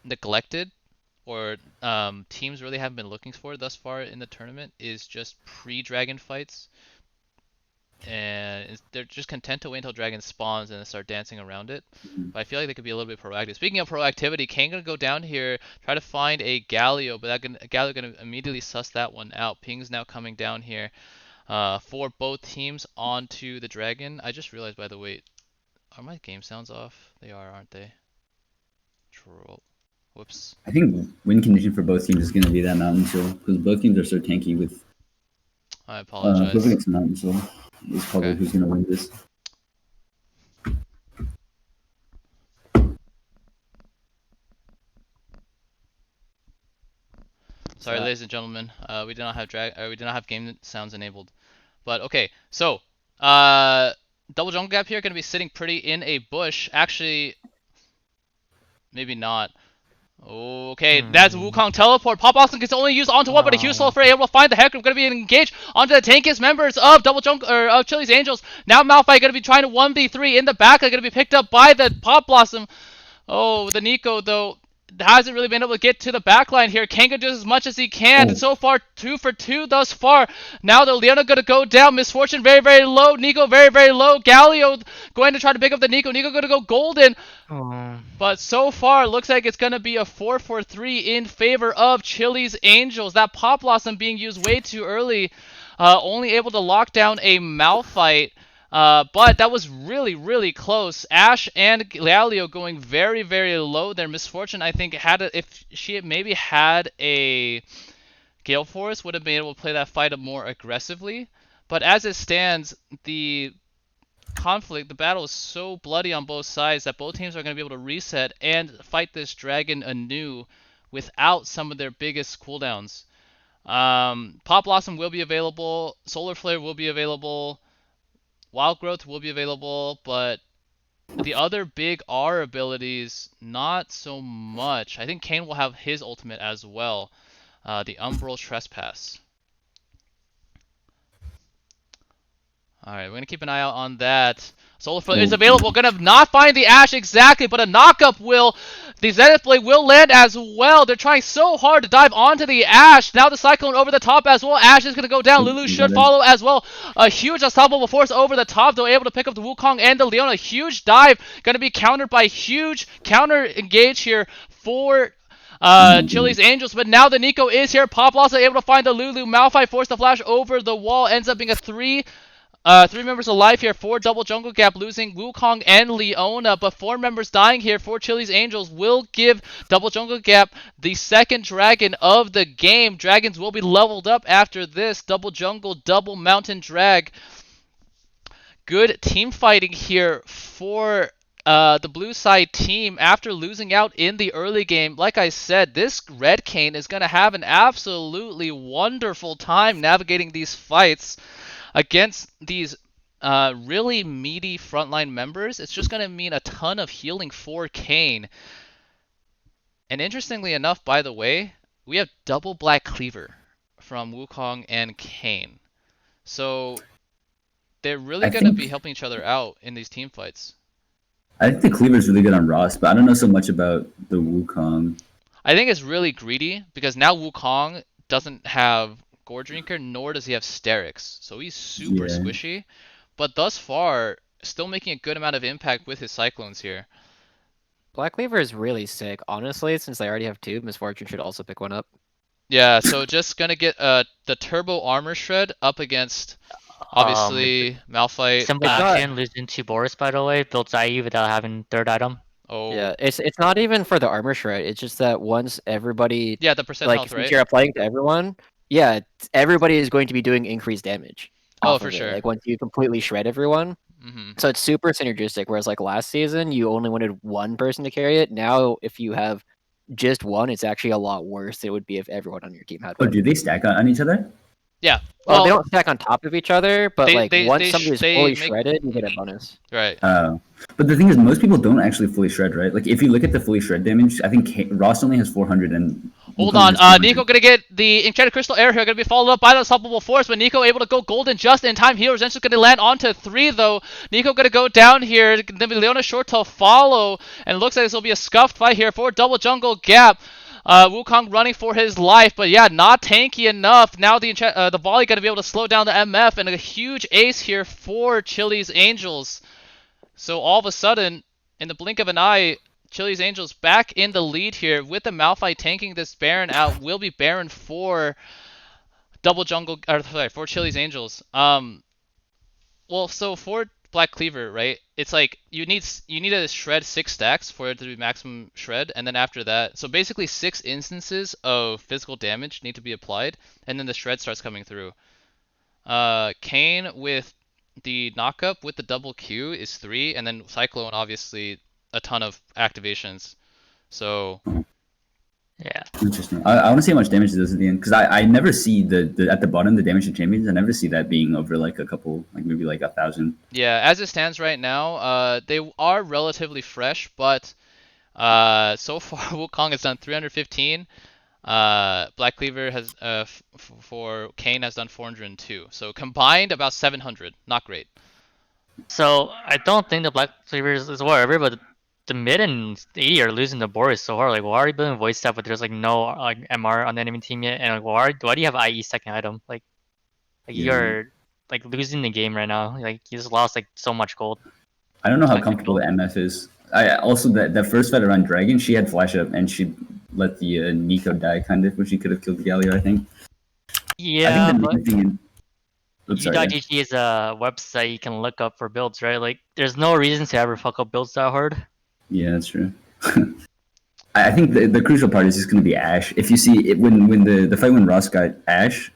neglected, or teams really haven't been looking for thus far in the tournament, is just pre-dragon fights. And they're just content to wait until dragon spawns and then start dancing around it. But I feel like they could be a little bit proactive. Speaking of proactivity, Kayn gonna go down here, try to find a Galio, but Galio gonna immediately suss that one out. Ping's now coming down here for both teams onto the dragon. I just realized, by the way, are my game sounds off? They are, aren't they? Troll. Whoops. I think win condition for both teams is going to be that Mountain Soul because both teams are so tanky with. I apologize. Whoever gets Mountain Soul is probably who's going to win this. Sorry, ladies and gentlemen. We did not have game sounds enabled. But okay, so Double Jungle Gap here going to be sitting pretty in a bush. Actually, maybe not. Okay, that's Wukong teleport. Pop Blossom gets only used onto one, but a huge soul for able to find the Hecarim. Going to be engaged onto the tankiest members of of Chili's Angels. Now Malphite going to be trying to 1v3 in the back. They're going to be picked up by the Pop Blossom. Oh, the Nico though hasn't really been able to get to the backline here. Kanga does as much as he can. And so far, 2 for 2 thus far. Now the Leona going to go down. Misfortune very, very low. Nico very, very low. Galio going to try to pick up the Nico. Nico going to go golden. But so far, looks like it's going to be a 4-for-3 in favor of Chili's Angels. That Pop Blossom being used way too early. Only able to lock down a Malphite. But that was really, really close. Ashe and Galio going very, very low. Their Misfortune, I think, if she maybe had a Gale Force, would have been able to play that fight more aggressively. But as it stands, the battle is so bloody on both sides that both teams are going to be able to reset and fight this dragon anew without some of their biggest cooldowns. Pop Blossom will be available. Solar Flare will be available. Wild Growth will be available, but The other big R abilities, not so much. I think Kayn will have his ultimate as well. The Umbral Trespass. Alright, we're gonna keep an eye out on that. Solar Flare is available. Gonna not find the Ashe exactly, but a knockup will. The Zenith Blade will land as well. They're trying so hard to dive onto the Ashe. Now the Cyclone over the top as well. Ashe is gonna go down. Lulu should follow as well. A huge unstoppable force over the top. They're able to pick up the Wukong and the Leona. Huge dive. Gonna be countered by huge counter engage here for Chili's Angels, but now the Nico is here. Pop also able to find the Lulu. Malphite forced the flash over the wall. Ends up being a three members alive here for Double Jungle Gap, losing Wukong and Leona, but 4 members dying here for Chili's Angels will give Double Jungle Gap the second dragon of the game. Dragons will be leveled up after this. Double Jungle, Double Mountain Drag. Good team fighting here for the blue side team after losing out in the early game. Like I said, this Red Kayn is going to have an absolutely wonderful time navigating these fights against these really meaty frontline members. It's just going to mean a ton of healing for Kayn. And interestingly enough, by the way, we have double Black Cleaver from Wukong and Kayn. So they're really going to be helping each other out in these team fights. I think the Cleaver is really good on Ross, but I don't know so much about the Wukong. I think it's really greedy because now Wukong doesn't have Gore Drinker, nor does he have Sterix, so he's super squishy, but thus far, still making a good amount of impact with his Cyclones here. Black Cleaver is really sick, honestly, since they already have 2, Misfortune should also pick one up. Yeah, so just gonna get the Turbo Armor Shred up against, obviously, Malphite. Simple action, losing 2 Boris, by the way, builds IU without having 3rd item. Oh. Yeah, it's not even for the armor shred, it's just that once everybody... Yeah, the percent like, health, right? since you're applying to everyone... Yeah, everybody is going to be doing increased damage. Oh, for sure. Like once you completely shred everyone. So it's super synergistic. Whereas like last season, you only wanted one person to carry it. Now, if you have just one, it's actually a lot worse than it would be if everyone on your team had one. Oh, do they stack on each other? Yeah. Well, they don't stack on top of each other, but once somebody's fully make... shredded, you get a bonus. Right. But the thing is, most people don't actually fully shred, right? Like, if you look at the fully shred damage, I think Ross only has 400 and... Hold on, Nico gonna get the Enchanted Crystal Air here, gonna be followed up by the Unstoppable Force, but Nico able to go golden just in time. Healer's Entrance gonna land onto 3 though. Nico gonna go down here, then be Leona short to follow, and it looks like this will be a scuffed fight here for Double Jungle Gap. Wukong running for his life, but yeah, not tanky enough. Now the volley gonna be able to slow down the MF, and a huge ace here for Chili's Angels. So all of a sudden, in the blink of an eye, Chili's Angels back in the lead here with the Malphite tanking this Baron out. Will be Baron for Double Jungle, or sorry, for Chili's Angels. Well, so for Black Cleaver, right? It's like you need to shred 6 stacks for it to be maximum shred, and then after that, so basically 6 instances of physical damage need to be applied, and then the shred starts coming through. Kayn with the knockup with the double Q is 3, and then Cyclone obviously a ton of activations. So yeah, interesting. I want to see how much damage it does at the end, because I never see the at the bottom the damage to champions. I never see that being over like a couple, like maybe like 1,000. Yeah, as it stands right now, they are relatively fresh, but so far Wukong has done 315. Black Cleaver has for Kayn has done 402. So combined about 700. Not great. So I don't think the Black Cleaver is whatever, but the mid and AD are losing the Boris so hard. Like, why are you building voice staff but there's like no like MR on the enemy team yet? And like, why do you have IE second item? Like you're like losing the game right now. Like you just lost like so much gold. I don't know how comfortable the MF is. I also that first fight around Dragon, she had flash up and she let the Nico die kind of, which she could have killed Galio, I think. Yeah, I think but GG is a website you can look up for builds, right? Like, there's no reason to ever fuck up builds that hard. Yeah, that's true. I think the crucial part is just going to be Ashe. If you see it when the fight when Ross got Ashe,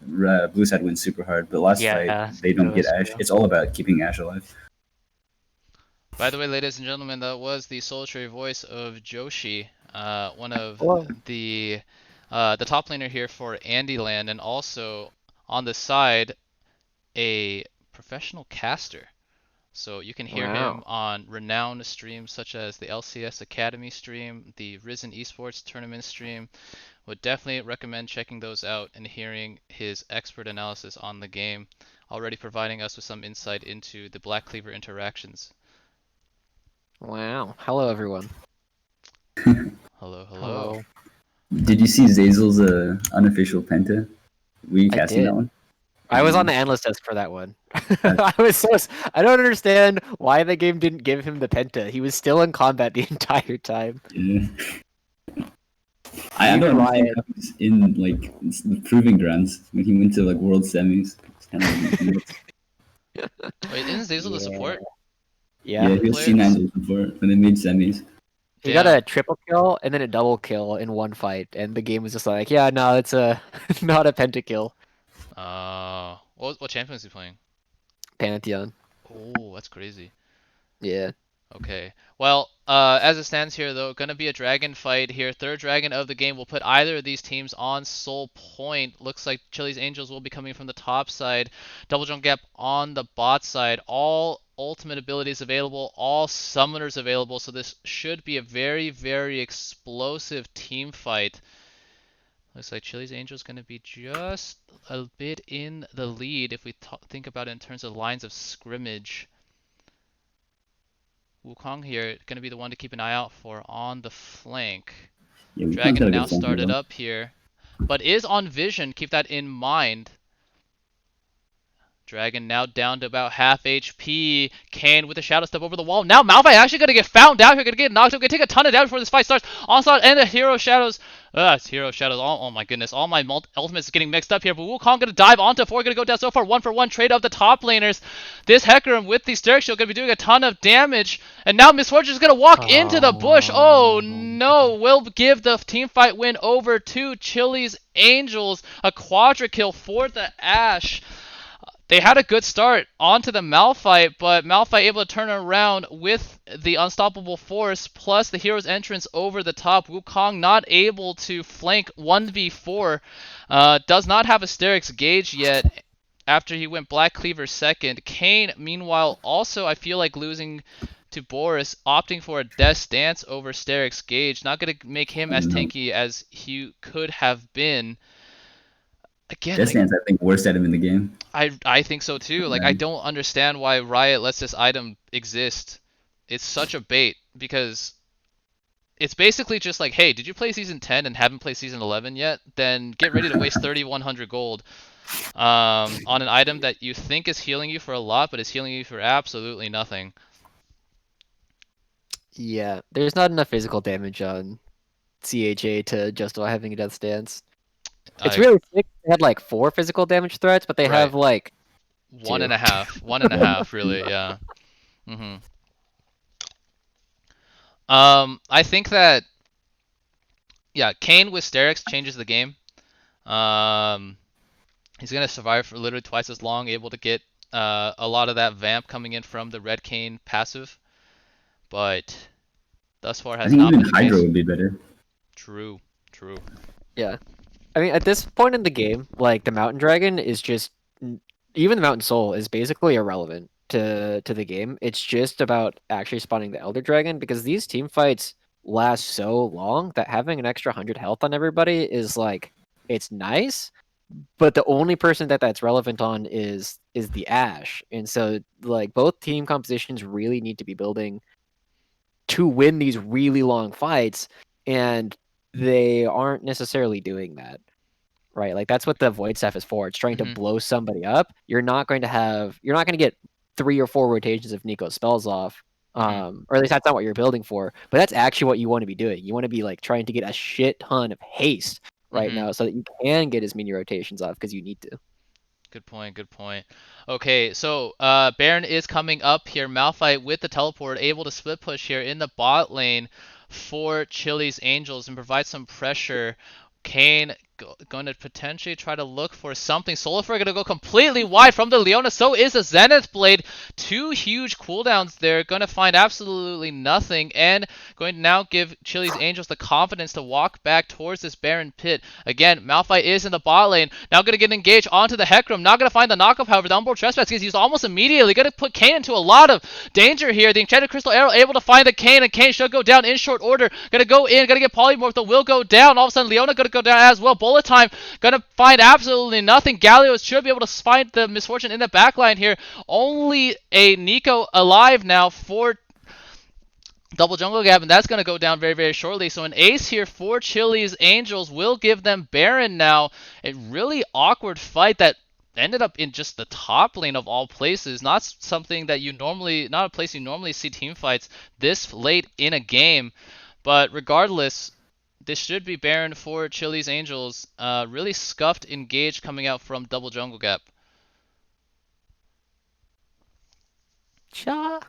blue side wins super hard. But last fight they don't get Ashe. It's all about keeping Ashe alive. By the way, ladies and gentlemen, that was the sultry voice of Joshi, one of the top laner here for Andyland, and also on the side a professional caster. So you can hear Wow. him on renowned streams such as the LCS Academy stream, the Risen Esports tournament stream. Would definitely recommend checking those out and hearing his expert analysis on the game, already providing us with some insight into the Black Cleaver interactions. Wow. Hello, everyone. Hello, hello. Did you see Zazel's unofficial penta? Were you I casting did. that one? I was on the analyst desk for that one. I don't understand why the game didn't give him the penta. He was still in combat the entire time. Yeah. I don't understand how he's in like the proving grounds when he went to like world semis. It's kind of nuts. Wait, isn't Zazel the support? Yeah. Yeah, he was C9 before when they made semis. He got a triple kill and then a double kill in one fight, and the game was just like, yeah, no, it's a not a pentakill. What champion is he playing? Pantheon. Oh, that's crazy. Yeah. Okay. Well, as it stands here, though, gonna be a dragon fight here. Third dragon of the game will put either of these teams on Soul Point. Looks like Chili's Angels will be coming from the top side. Double Jump Gap on the bot side. All ultimate abilities available, all summoners available. So this should be a very, very explosive team fight. Looks like Chili's Angels going to be just a bit in the lead if we think about it in terms of lines of scrimmage. Wukong here going to be the one to keep an eye out for on the flank. Yeah, Dragon now started up here, but is on vision. Keep that in mind. Dragon now down to about half HP. Kayn with a shadow step over the wall. Now Malphite actually going to get found out here. Going to get knocked out. Going to take a ton of damage before this fight starts. Onslaught and the Hero Shadows. It's Hero Shadows. Oh my goodness. All my ultimates getting mixed up here. But Wukong going to dive onto 4. Going to go down so far. 1-for-1 trade of the top laners. This Hecarim with the Sterk Shield going to be doing a ton of damage. And now Miss Fortune is going to walk into the bush. Oh no. Will give the team fight win over to Chili's Angels. A quadra kill for the Ashe. They had a good start onto the Malphite, but Malphite able to turn around with the Unstoppable Force, plus the hero's entrance over the top. Wukong not able to flank 1v4. Does not have a Sterix gauge yet after he went Black Cleaver second. Kayn, meanwhile, also I feel like losing to Boris, opting for a Death Dance over Sterix gauge. Not going to make him as tanky as he could have been. Again, Death Dance, I think, worst item in the game. I think so too. Like, I don't understand why Riot lets this item exist. It's such a bait because it's basically just like, hey, did you play Season 10 and haven't played Season 11 yet? Then get ready to waste 3,100 gold on an item that you think is healing you for a lot, but is healing you for absolutely nothing. Yeah, there's not enough physical damage on CHA to justify having a Death Stance. It's really sick. They had like 4 physical damage threats, but they have like 1.5. 1.5, really, yeah. I think that, yeah, Kayn with Sterix changes the game. He's gonna survive for literally twice as long, able to get a lot of that vamp coming in from the Red Kayn passive, but thus far has not been the case. Hydra would be better. True. Yeah. I mean, at this point in the game, like, the Mountain Dragon is just... Even the Mountain Soul is basically irrelevant to the game. It's just about actually spawning the Elder Dragon, because these team fights last so long that having an extra 100 health on everybody is, like, it's nice, but the only person that's relevant on is the Ashe. And so, like, both team compositions really need to be building to win these really long fights, and they aren't necessarily doing that, right? Like, that's what the Void Staff is for. It's trying to blow somebody up. You're not going to get 3 or 4 rotations of Nico's spells off, or at least that's not what you're building for. But that's actually what you want to be doing. You want to be like trying to get a shit ton of haste right now, so that you can get as many rotations off because you need to. Good point. Okay, so Baron is coming up here. Malphite with the teleport, able to split push here in the bot lane for Chili's Angels and provide some pressure. Kayn going to potentially try to look for something. Solifer going to go completely wide from the Leona. So is the Zenith Blade. 2 huge cooldowns there. Going to find absolutely nothing. And going to now give Chili's Angels the confidence to walk back towards this Baron pit. Again, Malphite is in the bot lane. Now going to get engaged onto the Hecarim. Not going to find the knockup, however. The Umbral Trespass gets used almost immediately. Going to put Kayn into a lot of danger here. The Enchanted Crystal Arrow able to find the Kayn. And Kayn should go down in short order. Going to go in. Going to get Polymorph. The will go down. All of a sudden, Leona going to go down as well. Bullet time, gonna find absolutely nothing. Galio should be able to find the Misfortune in the backline here. Only a Nico alive now for Double Jungle Gap, and that's gonna go down very, very shortly. So an ace here for Chili's Angels will give them Baron now. A really awkward fight that ended up in just the top lane of all places. Not something that not a place you normally see team fights this late in a game. But regardless, this should be Baron for Chili's Angels. Really scuffed engage coming out from Double Jungle Gap. Cha.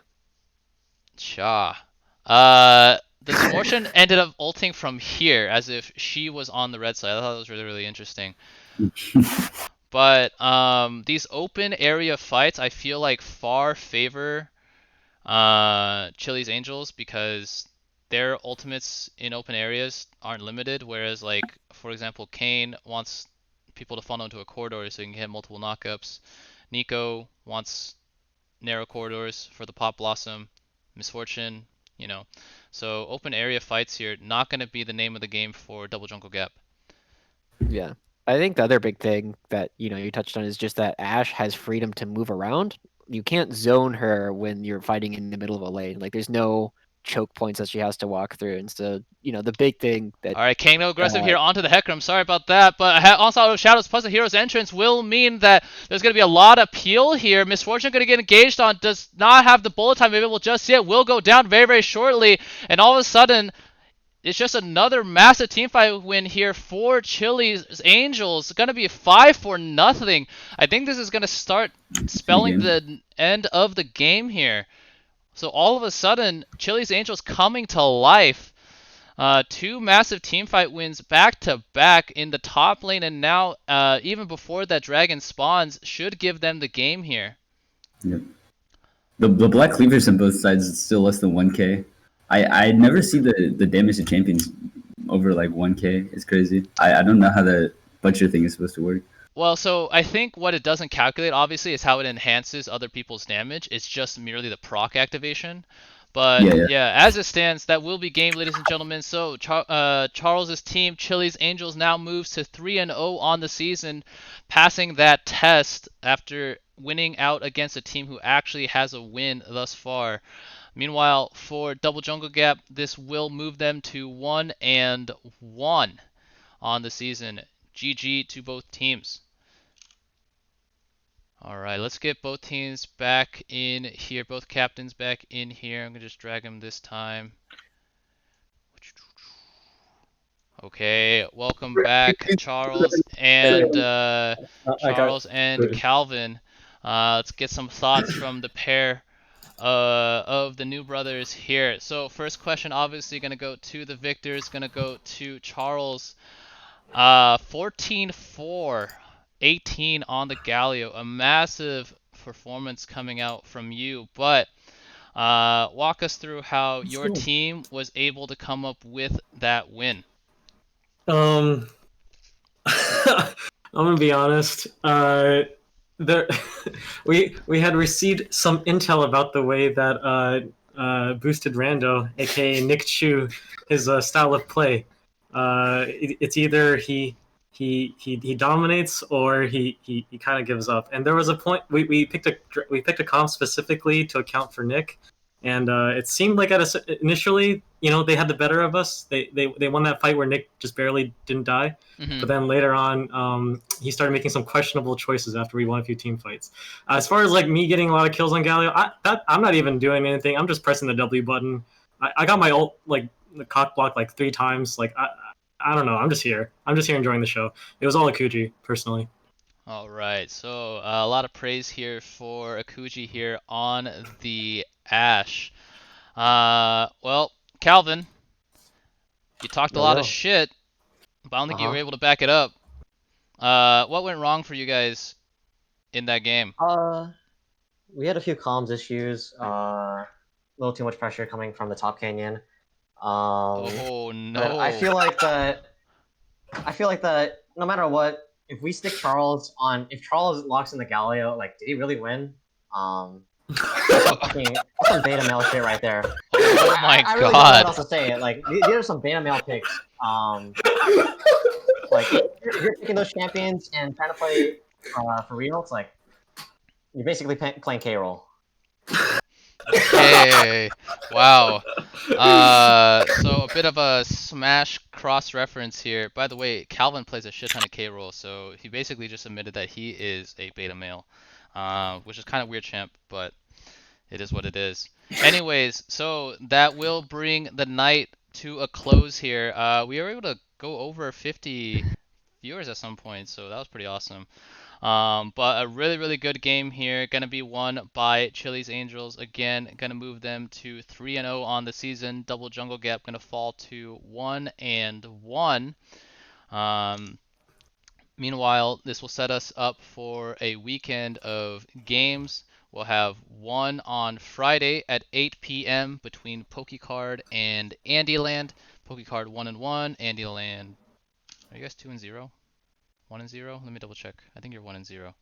The Smortion ended up ulting from here as if she was on the red side. I thought that was really, really interesting. But these open area fights, I feel like far favor Chili's Angels because their ultimates in open areas aren't limited, whereas like, for example, Kayn wants people to funnel into a corridor so you can get multiple knockups. Nico wants narrow corridors for the Pop Blossom. Misfortune, you know. So open area fights here, not going to be the name of the game for Double Jungle Gap. Yeah. I think the other big thing that, you touched on is just that Ashe has freedom to move around. You can't zone her when you're fighting in the middle of a lane. Like, there's no choke points that she has to walk through. And so, the big thing that... Alright, Kayn go aggressive here onto the Hecarim. Sorry about that. But Onslaught of Shadows plus the hero's entrance will mean that there's going to be a lot of peel here. Misfortune going to get engaged on. Does not have the bullet time available just yet. Will go down very, very shortly. And all of a sudden, it's just another massive teamfight win here for Chili's Angels. It's going to be 5-0. I think this is going to start spelling the end of the game here. So all of a sudden, Chili's Angels coming to life. 2 massive teamfight wins back to back in the top lane, and now even before that dragon spawns, should give them the game here. Yep. The black cleavers on both sides is still less than 1k. I never see the damage to champions over like 1k. It's crazy. I don't know how the butcher thing is supposed to work. Well, so I think what it doesn't calculate, obviously, is how it enhances other people's damage. It's just merely the proc activation. But yeah, as it stands, that will be game, ladies and gentlemen. So Charles's team, Chili's Angels, now moves to 3-0 on the season, passing that test after winning out against a team who actually has a win thus far. Meanwhile, for Double Jungle Gap, this will move them to 1-1 on the season. GG to both teams. Alright, let's get both teams back in here, both captains back in here. I'm going to just drag them this time. Okay, welcome back, Charles and Calvin. Let's get some thoughts from the pair of the new brothers here. So first question, obviously going to go to the victors, going to go to Charles. 14-4, 18 on the Galio, a massive performance coming out from you, but walk us through how your team was able to come up with that win. I'm gonna be honest. We had received some intel about the way that Boosted Rando, aka Nick Chu, his style of play. It's either he dominates or he kind of gives up. And there was a point we picked a comp specifically to account for Nick, and it seemed like initially, they had the better of us. They won that fight where Nick just barely didn't die. Mm-hmm. But then later on, he started making some questionable choices after we won a few team fights. As far as like me getting a lot of kills on Galio, I'm not even doing anything. I'm just pressing the W button. I got my ult like the cock block like 3 times. Like I don't know. I'm just here enjoying the show. It was all Akuji, personally. All right. So a lot of praise here for Akuji here on the Ashe. Well, Calvin, you talked a lot of shit but I don't think you were able to back it up. What went wrong for you guys in that game? We had a few comms issues. A little too much pressure coming from the top canyon. Oh But no. I feel like that. No matter what, if we stick Charles on, if Charles locks in the Galio, like, did he really win? That's some beta male shit right there. Oh my I really don't know what god. else to say. Like, these are some beta male picks. Like, if you're picking those champions and trying to play for real, it's like you're basically playing K-roll. Okay. Wow. So a bit of a Smash cross reference here. By the way, Calvin plays a shit ton of K-roll, so he basically just admitted that he is a beta male, which is kind of weird, champ, but it is what it is. Anyways, so that will bring the night to a close here. We were able to go over 50 viewers at some point, so that was pretty awesome. But a really, really good game here. Going to be won by Chili's Angels. Again, going to move them to 3-0 on the season. Double Jungle Gap going to fall to 1-1. Meanwhile, this will set us up for a weekend of games. We'll have one on Friday at 8 p.m. between PokeCard and Andyland. PokeCard 1-1, Andyland. Are you guys 2-0? 1-0? Let me double check. I think you're 1-0.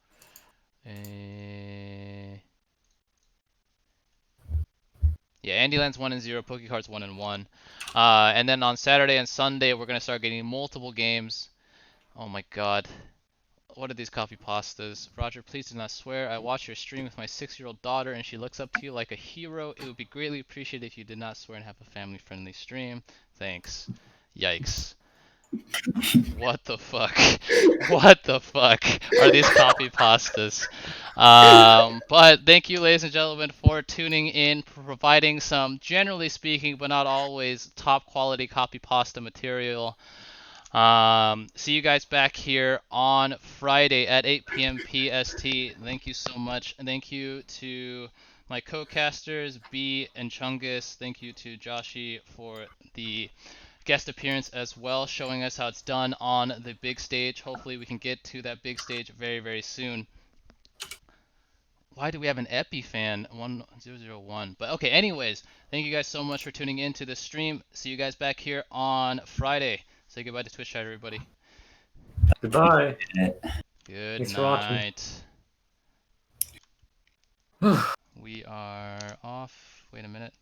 Yeah, Andyland's 1-0, PokeCard's 1-1. And then on Saturday and Sunday, we're gonna start getting multiple games. Oh my god. What are these copy pastas? Roger, please do not swear. I watch your stream with my 6-year-old daughter and she looks up to you like a hero. It would be greatly appreciated if you did not swear and have a family-friendly stream. Thanks. Yikes. What the fuck? What the fuck are these copy pastas? But thank you, ladies and gentlemen, for tuning in, providing some, generally speaking, but not always, top quality copy pasta material. See you guys back here on Friday at 8 p.m. PST. Thank you so much. And thank you to my co-casters, B and Chungus. Thank you to Joshi for the guest appearance as well, showing us how it's done on the big stage. Hopefully we can get to that big stage very, very soon. Why do we have an Epi fan? 1001. But okay, anyways, thank you guys so much for tuning in to the stream. See you guys back here on Friday. Say goodbye to Twitch chat, everybody. Goodbye. Good Thanks for watching. night. We are off. Wait a minute.